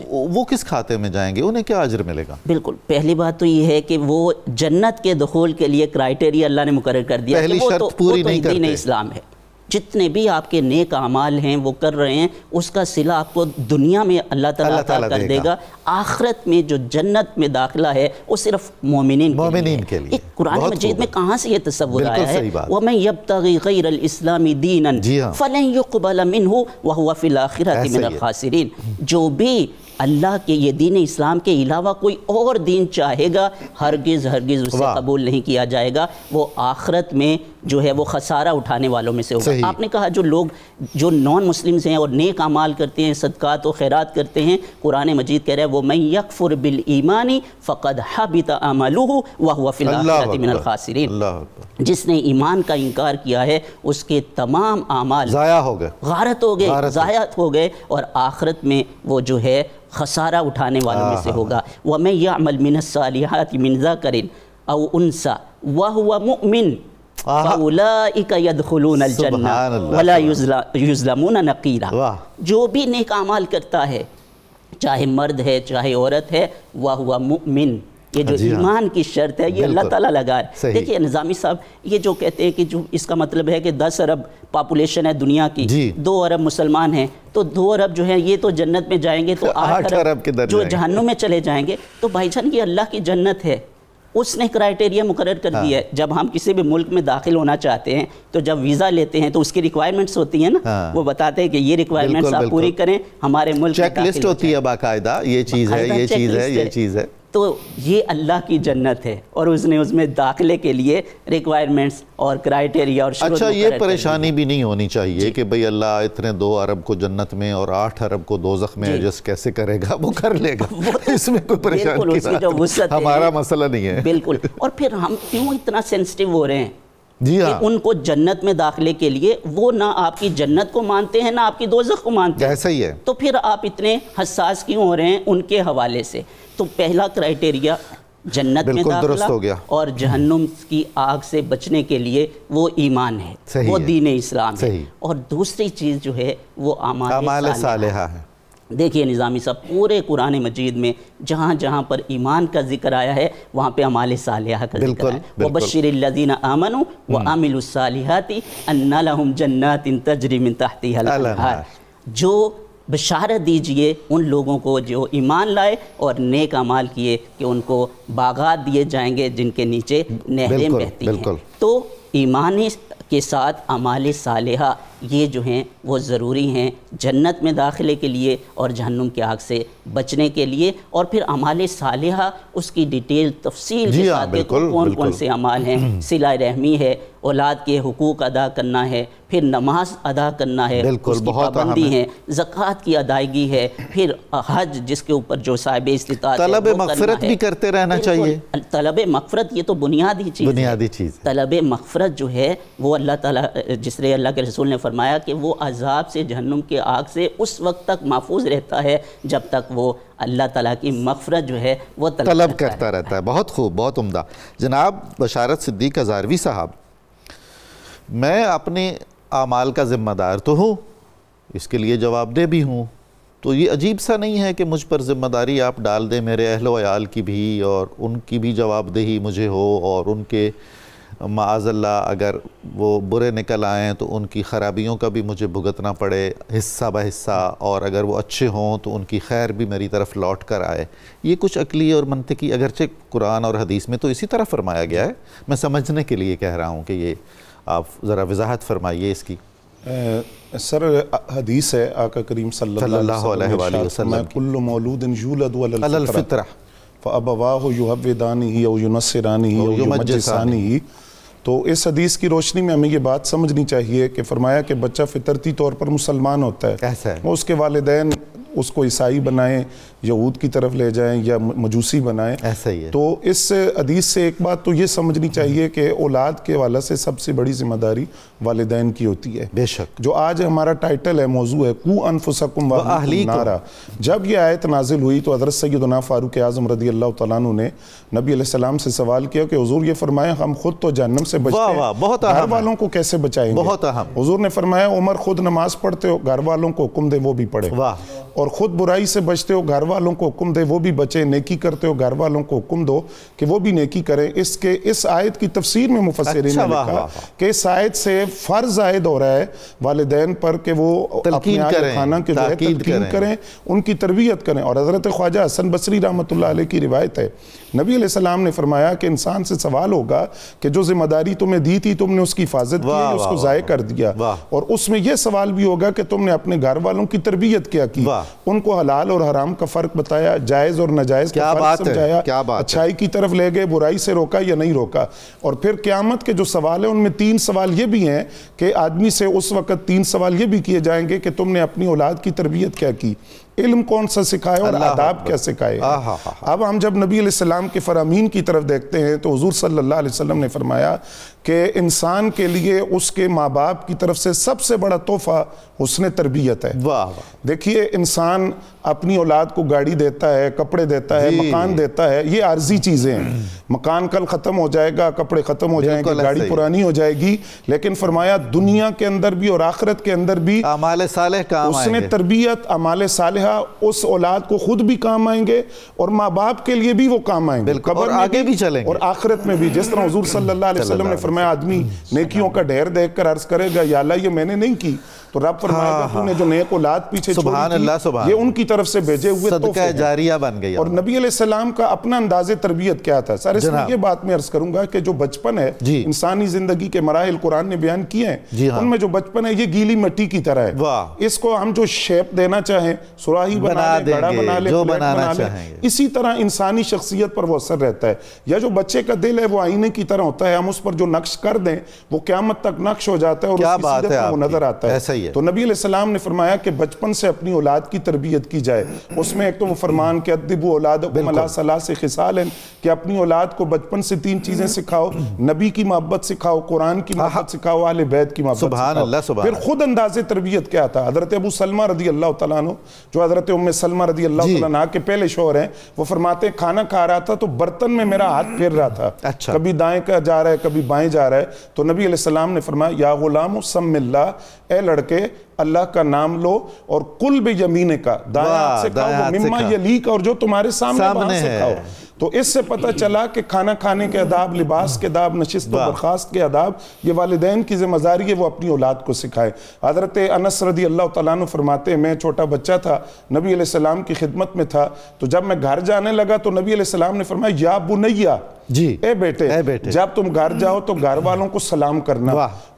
وہ کس کھاتے میں جائیں گے؟ انہیں کیا اجر ملے گا؟ بالکل، پہلی بات تو یہ ہے کہ وہ جنت کے دخول کے لیے کرائٹیریا اللہ نے مقرر کر دیا، پہلی شرط پوری نہیں کرتے. دین اسلام ہے. جتنے بھی آپ کے نیک اعمال ہیں وہ کر رہے ہیں، اس کا صلہ آپ کو دنیا میں اللہ تعالیٰ کر دے گا. آخرت میں جو جنت میں داخلہ ہے وہ صرف مومنین کے لیے. قرآن مجید میں کہاں سے یہ تصور آیا ہے؟ وَمَن يَبْتَغِ غَيْرَ الْإِسْلَامِ دِينًا فَلَن يُقْبَلَ مِنْهُ وَهُوَ فِي الْآخِرَةِ مِنَ الْخَاسِرِينَ. جو بھی اللہ کے یہ دین اسلام کے علاوہ کوئی اور دین چاہے گا ہرگز اسے قبول نہیں کیا جائے گا، وہ آخرت میں جو ہے وہ خسارہ اٹھانے والوں میں سے ہوگا. آپ نے کہا جو لوگ جو نان مسلمز ہیں اور نیک اعمال کرتے ہیں، صدقات و خیرات کرتے ہیں، قرآن مجید کہہ رہا ہے وَمَن يَكْفُرْ بِالْإِيمَانِ فَقَدْ حَبِطَ عَمَلُهُ وَهُوَ فِي الْآخِرَةِ مِنَ الْخَاسِرِينَ. جس نے ایمان کا انکار کیا ہے اس کے تمام اعمال ضائع ہو گئے، غارت ہو گئے، ضائع ہو گئے، اور آخرت میں وہ جو ہے خسارہ اٹھانے والوں میں سے ہوگا. وَمَن يَعْمَلْ مِنَ الصَّالِحَاتِ مِنْ ذَكَرٍ أَوْ أُنْثَىٰ وَهُوَ مُؤْمِنٌ فَأُولَٰئِكَ يَدْخُلُونَ الْجَنَّةَ وَلَا يُظْلَمُونَ نَقِيرًا. جو بھی نیک اعمال کرتا ہے، چاہے مرد ہے چاہے عورت ہے، وَهُوَ مُؤْمِن، یہ جو ایمان کی شرط ہے یہ اللہ تعالیٰ لگا ہے. دیکھیے نظامی صاحب، یہ جو کہتے ہیں کہ جو اس کا مطلب ہے کہ 10 ارب پاپولیشن ہے دنیا کی، 2 ارب مسلمان ہیں، تو 2 ارب جو ہیں یہ تو جنت میں جائیں گے، تو 8 ارب جو جہنم میں چلے جائیں گے. تو بھائی جان یہ اللہ کی جنت ہے، اس نے کرائٹیریا مقرر کر دیا ہے. جب ہم کسی بھی ملک میں داخل ہونا چاہتے ہیں تو جب ویزا لیتے ہیں تو اس کی ریکوائرمنٹس ہوتی ہیں نا، وہ بتاتے ہیں کہ یہ ریکوائرمنٹس آپ پوری کریں ہمارے ملک میں. چیک لسٹ ہوتی ہے باقاعدہ، یہ چیز ہے، یہ چیز ہے، یہ چیز ہے. تو یہ اللہ کی جنت ہے اور اس نے اس میں داخلے کے لیے ریکوائرمنٹس اور کرائٹیریا اور شروط. اچھا، یہ پریشانی بھی نہیں ہونی چاہیے کہ بھئی اللہ اتنے 2 ارب کو جنت میں اور 8 ارب کو دوزخ میں ایڈجسٹ کیسے کرے گا، وہ کر لے گا. اس میں کوئی پریشانی کی بات، ہمارا مسئلہ نہیں ہے. بالکل. اور پھر ہم کیوں اتنا سینسٹیو ہو رہے ہیں کہ ان کو جنت میں داخلے کے لیے وہ نہ آپ کی جنت کو مانتے ہیں نہ آپ کی دوزخ کو مانتے ہیں. ایسا ہی ہے. تو پھر آپ اتنے حساس کیوں ہو رہے ہیں ان کے حوالے سے؟ تو پہلا کرائٹیریا جنت میں داخلہ اور جہنم کی آگ سے بچنے کے لیے وہ ایمان ہے، وہ دین اسلام ہے. اور دوسری چیز جو ہے وہ اعمال صالحہ ہے. دیکھیے نظامی صاحب، پورے قرآن مجید میں جہاں جہاں پر ایمان کا ذکر آیا ہے وہاں پہ اعمال صالحہ کا ذکر ہے. وَبَشِّرِ الَّذِينَ آمَنُوا وَعَمِلُوا الصَّالِحَاتِ أَنَّ لَهُمْ جَنَّاتٍ تَجْرِي مِن تَحْتِهَا الْأَنْهَارُ. جو بشارت دیجئے ان لوگوں کو جو ایمان لائے اور نیک اعمال کیے کہ ان کو باغات دیے جائیں گے جن کے نیچے نہریں بہتی ہیں. تو ایمان کے ساتھ اعمال صالحہ یہ جو ہیں وہ ضروری ہیں جنت میں داخلے کے لیے اور جہنم کی آگ سے بچنے کے لیے. اور پھر اعمال صالحہ اس کی ڈیٹیل تفصیل کے ساتھ کون کون سے اعمال ہیں. صلہ رحمی ہے, اولاد کے حقوق ادا کرنا ہے, پھر نماز ادا کرنا ہے, اس کی پابندی ہے, زکوٰۃ کی ادائیگی ہے, پھر حج جس کے اوپر جو صاحب استطاعت ہے طلب مغفرت بھی کرتے رہنا چاہیے. طلب مغفرت یہ تو بنیادی چیز ہے. طلب مغفرت جو ہے وہ اللہ تعالیٰ, جس طرح اللہ کے رسول نے فرمایا کہ وہ عذاب سے, جہنم کے آگ سے اس وقت تک محفوظ رہتا ہے جب تک وہ اللہ تعالیٰ کی مغفرت جو ہے وہ طلب کرتا رہتا ہے. بہت خوب, بہت عمدہ. جناب بشارت صدیق ہزاروی صاحب, میں اپنے اعمال کا ذمہ دار تو ہوں, اس کے لیے جواب دہ بھی ہوں, تو یہ عجیب سا نہیں ہے کہ مجھ پر ذمہ داری آپ ڈال دیں میرے اہل و عیال کی بھی, اور ان کی بھی جواب دہی مجھے ہو, اور ان کے معاذ اللہ اگر وہ برے نکل آئیں تو ان کی خرابیوں کا بھی مجھے بھگتنا پڑے حصہ بہ حصہ, اور اگر وہ اچھے ہوں تو ان کی خیر بھی میری طرف لوٹ کر آئے. یہ کچھ عقلی اور منطقی, اگرچہ قرآن اور حدیث میں تو اسی طرح فرمایا گیا ہے, میں سمجھنے کے لیے کہہ رہا ہوں کہ یہ آپ ذرا وضاحت فرمائیے اس کی. سر حدیث ہے آقا کریم صلی اللہ علیہ وسلم, کل مولود یولد علی الفطرہ فابواہ یہودانہ او ینصرانہ او یمجسانہ. تو اس حدیث کی روشنی میں ہمیں یہ بات سمجھنی چاہیے کہ فرمایا کہ بچہ فطرتی طور پر مسلمان ہوتا ہے, وہ اس کے والدین اس کو عیسائی بنائیں, یہود کی طرف لے جائیں یا مجوسی بنائیں. ایسا ہی ہے. تو اس حدیث سے ایک بات تو یہ سمجھنی چاہیے کہ اولاد کے حوالے سے سب سے بڑی ذمہ داری والدین کی ہوتی ہے. بے شک. جو آج ہمارا ٹائٹل ہے, موضوع ہے قو انفسکم واہلیکم نارا. جب یہ آیت نازل ہوئی تو حضرت سیدنا فاروق اعظم رضی اللہ تعالیٰ عنہ نے نبی علیہ السلام سے سوال کیا کہ حضور یہ فرمائیں ہم خود تو جہنم سے بچتے ہیں, گھر والوں کو کیسے بچائیں گے؟ بہت اہم. حضور نے فرمایا عمر خود نماز پڑھتے ہو, گھر والوں کو حکم دے وہ بھی پڑھے, اور خود برائی سے بچتے ہو, گھر والوں کو حکم دے وہ بھی بچے, نیکی کرتے ہو گھر والوں کو حکم دو کہ وہ بھی نیکی کریں. اس آیت کی تفسیر میں مفسرین نے لکھا کہ اس آیت سے فرض عائد ہو رہا ہے والدین پر کہ وہ اپنے اہل خانہ کے جو ہے تلقین کریں, ان کی تربیت کریں. اور حضرت خواجہ حسن بصری رحمۃ اللہ علیہ کی روایت ہے, نبی علیہ السلام نے فرمایا کہ انسان سے سوال ہوگا کہ جو ذمہ داری تمہیں دی تھی تم نے اس کی حفاظت کی, اس کو ضائع کر دیا, اور اس میں یہ سوال بھی ہوگا کہ تم نے اپنے گھر والوں کی تربیت کیا کی, ان کو حلال اور حرام کا فرق بتایا, جائز اور ناجائز کا فرق سمجھایا, اچھائی کی طرف لے گئے, برائی سے روکا یا نہیں روکا. اور پھر قیامت کے جو سوال ہیں ان میں 3 سوال یہ بھی ہیں کہ آدمی سے اس وقت 3 سوال یہ بھی کیے جائیں گے کہ تم نے اپنی اولاد کی تربیت کیا کی, علم کون سا سکھائے اور آداب کیا سکھائے. اب ہم جب نبی علیہ السلام کے فرامین کی طرف دیکھتے ہیں تو حضور صلی اللہ علیہ وسلم نے فرمایا کہ انسان کے لیے اس کے ماں باپ کی طرف سے سب سے بڑا تحفہ حسن تربیت ہے. دیکھیے انسان اپنی اولاد کو گاڑی دیتا ہے, کپڑے دیتا ہے, مکان دیتا ہے, یہ عارضی چیزیں ہیں. مکان کل ختم ہو جائے گا, کپڑے ختم ہو جائیں گے, گاڑی پرانی ہو جائے گی, لیکن فرمایا دنیا کے اندر بھی اور آخرت کے اندر بھی اعمال صالح کام آئیں گے. حسن تربیت, اعمال صالحہ اس اولاد کو خود بھی کام آئیں گے اور ماں باپ کے لیے بھی وہ کام آئیں گے, اور آگے بھی چلیں گے اور آخرت میں بھی. جس طرح حضور صلی اللہ علیہ وسلم نے فرمایا آدمی نیکیوں کا ڈھیر دیکھ کر عرض کرے گا یا اللہ یہ میں نے نہیں کی, تو رب فرمائے گا تو نے جو نیک اولاد پیچھے چھوڑی تھی یہ ان کی طرف سے بھیجے ہوئے صدقہ جاریہ بن گئی. اور نبی علیہ السلام کا اپنا انداز تربیت کیا تھا. سر اس میں یہ بات میں عرض کروں گا کہ جو بچپن ہے انسانی زندگی کے مراحل قرآن نے بیان کیے ہیں, ان میں جو بچپن ہے یہ گیلی مٹی کی طرح ہے. اس کو ہم جو شیپ دینا چاہیں, سراہی بنا لیں, گھڑا بنا لیں, پلیٹ بنا لیں, اسی طرح انسانی شخصیت پر وہ اثر رہتا ہے. یا جو بچے کا دل ہے وہ آئینے کی طرح ہوتا ہے, ہم اس پر جو نقش کر دیں وہ قیامت تک نقش ہو جاتا ہے اور اس کی سیدت میں وہ نظر آتا ہے. تو نبی علیہ السلام نے فرمایا کہ بچپن سے اپنی اولاد کی تربیت کی جائے. اس میں ایک تو وہ فرمان کہ ادبوا اولادکم علی ثلاث خصال, کہ اپنی اولاد کو بچپن سے 3 چیزیں سکھاؤ, نبی کی محبت سکھاؤ, قرآن کی محبت سکھاؤ, اہل بیت کی محبت سکھاؤ. پھر خود انداز تربیت کیا تھا. حضرت ابو سلمہ رضی اللہ تعالیٰ عنہ جو حضرت ام سلمہ رضی اللہ تعالیٰ عنہ کے پہلے شوہر ہیں, وہ فرماتے ہیں کھانا کھا رہا تھا تو برتن میں میرا ہاتھ پھیر رہا تھا, کبھی دائیں کا جا رہا ہے کبھی بائیں جا رہا ہے, تو نبی علیہ السلام نے فرمایا یا غلام سم اللہ, اے لڑکے اللہ کا نام لو اور کل بیمین کا, دائیں ہاتھ سے کھاؤ, مما یلیک, اور جو تمہارے سامنے وہاں سے کھاؤ. تو اس سے پتہ چلا کہ کھانا کھانے کے آداب, لباس کے آداب, نشست و برخاست کے آداب, یہ والدین کی ذمہ داری ہے وہ اپنی اولاد کو سکھائے. حضرت انس رضی اللہ تعالیٰ عنہ فرماتے ہیں میں چھوٹا بچہ تھا, نبی علیہ السلام کی خدمت میں تھا, تو جب میں گھر جانے لگا تو نبی علیہ السلام نے فرمایا یا بنیہ, اے بیٹے, جب تم گھر جاؤ تو گھر والوں کو سلام کرنا,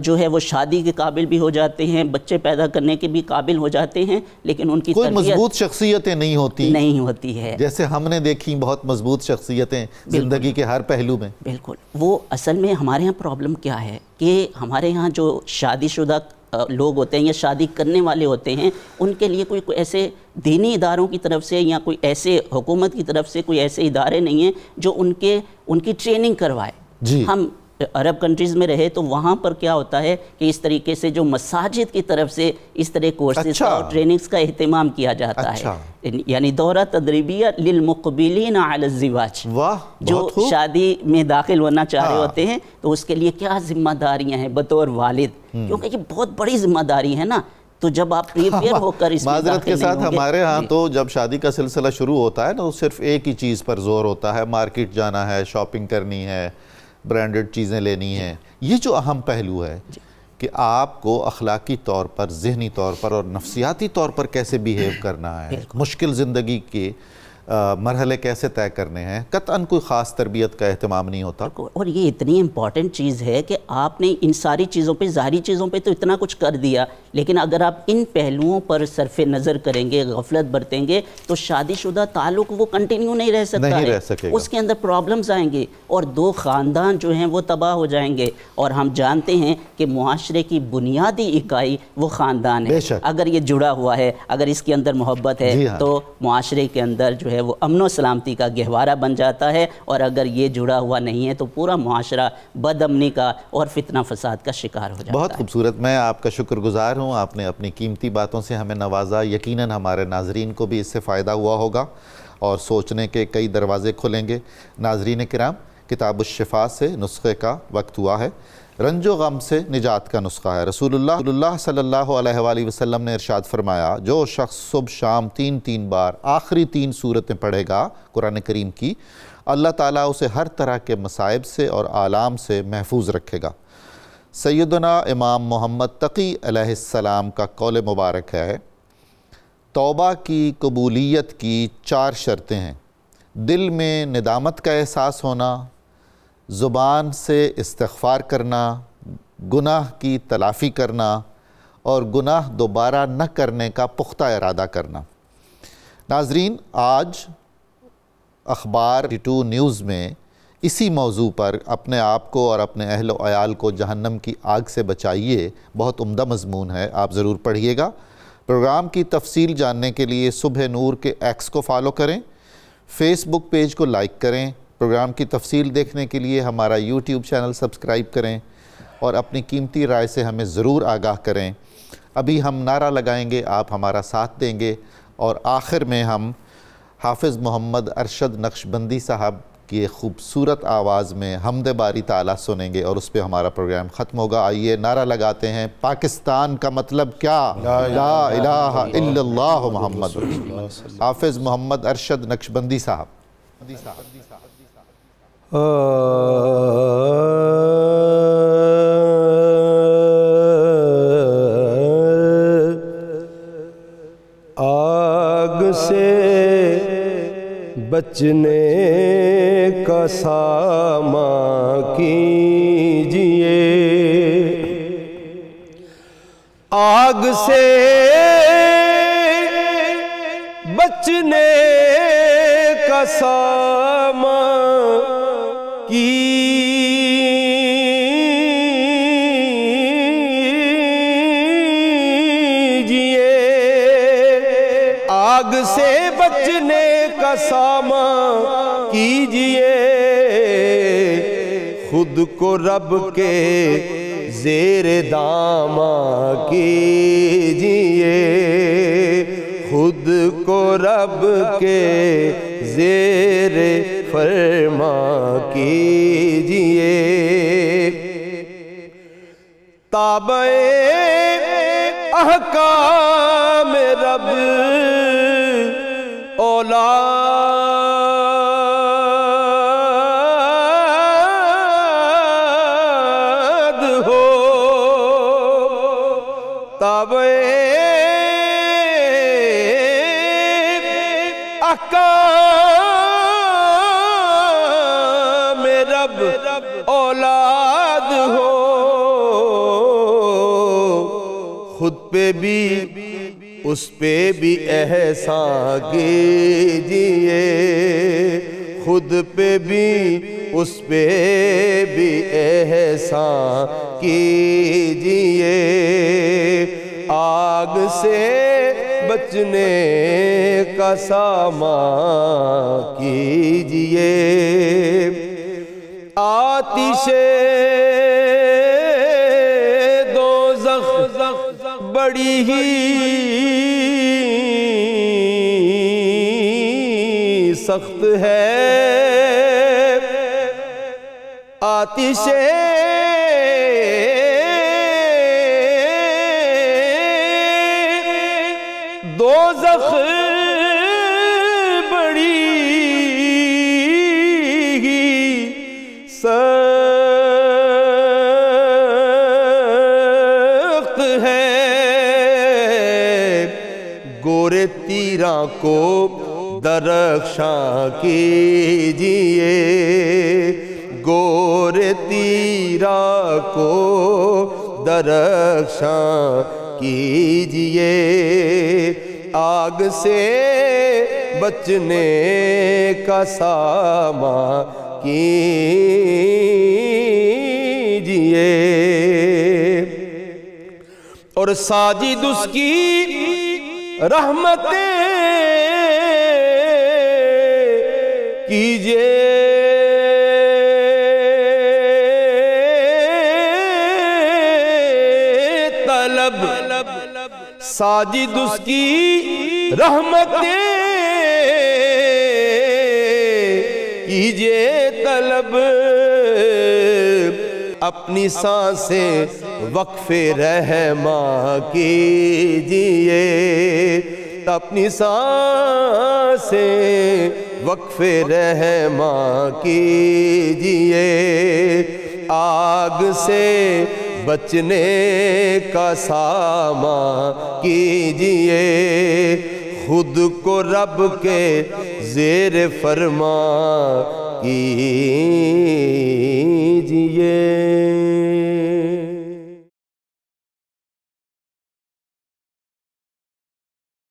جو ہے وہ شادی کے قابل بھی ہو جاتے ہیں، بچے پیدا کرنے کے بھی قابل ہو جاتے ہیں، لیکن ان کی کوئی مضبوط شخصیتیں نہیں ہوتی ہے، جیسے ہم نے دیکھی بہت مضبوط شخصیتیں زندگی کے ہر پہلو میں۔ بالکل، وہ اصل میں ہمارے ہاں پرابلم کیا ہے کہ ہمارے ہاں جو شادی شدہ لوگ ہوتے ہیں یا شادی کرنے والے ہوتے ہیں، ان کے لیے کوئی ایسے دینی اداروں کی طرف سے یا کوئی ایسے حکومت کی طرف سے کوئی ایسے ادارے نہیں ہیں جو ان کی ٹریننگ کروائے۔ جی ہم عرب کنٹریز میں رہے تو وہاں پر کیا ہوتا ہے کہ اس طریقے سے جو مساجد کی طرف سے اس طرح کورسز اور ٹریننگز کا اہتمام کیا جاتا ہے، یعنی دورہ تدریبیہ للمقبلین علی الزواج، جو شادی میں داخل ہونا چاہ رہے ہوتے ہیں تو اس کے لیے کیا ذمہ داریاں ہیں بطور والد، کیونکہ یہ بہت بڑی ذمہ داری ہے نا۔ تو جب آپ پریپیئر ہو کر اس میں معذرت کے ساتھ ہمارے ہاں تو جب شادی کا سلسلہ شروع ہوتا ہے نا، تو صرف ایک ہی چیز پر زور ہوتا ہے، مارکیٹ جانا ہے، شاپنگ کرنی ہے، برانڈڈ چیزیں لینی ہیں۔ یہ جو اہم پہلو ہے کہ آپ کو اخلاقی طور پر، ذہنی طور پر اور نفسیاتی طور پر کیسے بیہیو کرنا ہے، مشکل زندگی کے مرحلے کیسے طے کرنے ہیں، قطعاً کوئی خاص تربیت کا اہتمام نہیں ہوتا۔ اور یہ اتنی امپورٹنٹ چیز ہے کہ آپ نے ان ساری چیزوں پہ، ظاہری چیزوں پہ تو اتنا کچھ کر دیا، لیکن اگر آپ ان پہلوؤں پر صرف نظر کریں گے، غفلت برتیں گے تو شادی شدہ تعلق وہ کنٹینیو نہیں رہ سکتا ہے، اس کے اندر پرابلمز آئیں گے اور دو خاندان جو ہیں وہ تباہ ہو جائیں گے۔ اور ہم جانتے ہیں کہ معاشرے کی بنیادی اکائی وہ خاندان ہے، اگر یہ جڑا ہوا ہے، اگر اس کے اندر محبت ہے تو معاشرے کے اندر جو ہے وہ امن و سلامتی کا گہوارہ بن جاتا ہے، اور اگر یہ جڑا ہوا نہیں ہے تو پورا معاشرہ بد امنی کا اور فتنہ فساد کا شکار ہو جاتا ہے۔ بہت خوبصورت، میں آپ کا شکر گزار ہوں، آپ نے اپنی قیمتی باتوں سے ہمیں نوازا، یقیناً ہمارے ناظرین کو بھی اس سے فائدہ ہوا ہوگا اور سوچنے کے کئی دروازے کھلیں گے۔ ناظرین کرام، کتاب الشفا سے نسخے کا وقت ہوا ہے، رنج و غم سے نجات کا نسخہ ہے۔ رسول اللہ صلی اللہ علیہ وآلہ وسلم نے ارشاد فرمایا، جو شخص صبح شام 3 بار آخری 3 سورتیں پڑھے گا قرآن کریم کی، اللہ تعالیٰ اسے ہر طرح کے مصائب سے اور آلام سے محفوظ رکھے گا۔ سیدنا امام محمد تقی علیہ السلام کا قول مبارک ہے، توبہ کی قبولیت کی 4 شرطیں ہیں: دل میں ندامت کا احساس ہونا، زبان سے استغفار کرنا، گناہ کی تلافی کرنا اور گناہ دوبارہ نہ کرنے کا پختہ ارادہ کرنا۔ ناظرین، آج اخبار 2 نیوز میں اسی موضوع پر اپنے آپ کو اور اپنے اہل و عیال کو جہنم کی آگ سے بچائیے، بہت عمدہ مضمون ہے، آپ ضرور پڑھیے گا۔ پروگرام کی تفصیل جاننے کے لیے صبح نور کے ایکس کو فالو کریں، فیس بک پیج کو لائک کریں، پروگرام کی تفصیل دیکھنے کے لیے ہمارا یوٹیوب چینل سبسکرائب کریں اور اپنی قیمتی رائے سے ہمیں ضرور آگاہ کریں۔ ابھی ہم نعرہ لگائیں گے، آپ ہمارا ساتھ دیں گے اور آخر میں ہم حافظ محمد ارشد نقشبندی صاحب کی خوبصورت آواز میں حمد باری تعالیٰ سنیں گے اور اس پہ ہمارا پروگرام ختم ہوگا۔ آئیے نعرہ لگاتے ہیں، پاکستان کا مطلب کیا؟ لا الہ الا اللہ محمد رسول اللہ۔ حافظ محمد ارشد نقشبندی صاحب۔ آگ سے بچنے کا سامان کیجئے، آگ سے بچنے کا سامان کیجئے، آگ سے بچنے کا سامان کیجئے، خود کو رب کے زیر دامن کیجئے، خود کو رب کے زیر فرما کیجئے، تابع احکام رب اولاد ہو، تابع احکام رب اولاد ہو، خود پہ بھی اس پہ بھی احسان کیجئے، خود پہ بھی اس پہ بھی احسان کیجئے، آگ سے بچنے کا سامان کیجئے، آتش دوزخ بڑی ہی سخت ہے، آتش دوزخ بڑی ہی سخت ہے، گورے تیراں کو درخشاں کیجئے، گورے تیراں کو درخشاں کیجئے، آگ سے بچنے کا سامان کیجئے، اور ساجد اس کی رحمتیں کیجئے، طلب ساجد اس کی رحمتیں کیجئے طلب، اپنی سانسیں وقف رحماں کیجئے، اپنی سانسیں وقف رحماں کیجئے، آگ سے بچنے کا سامان کیجئے، خود کو رب کے زیر فرمان کیجئے۔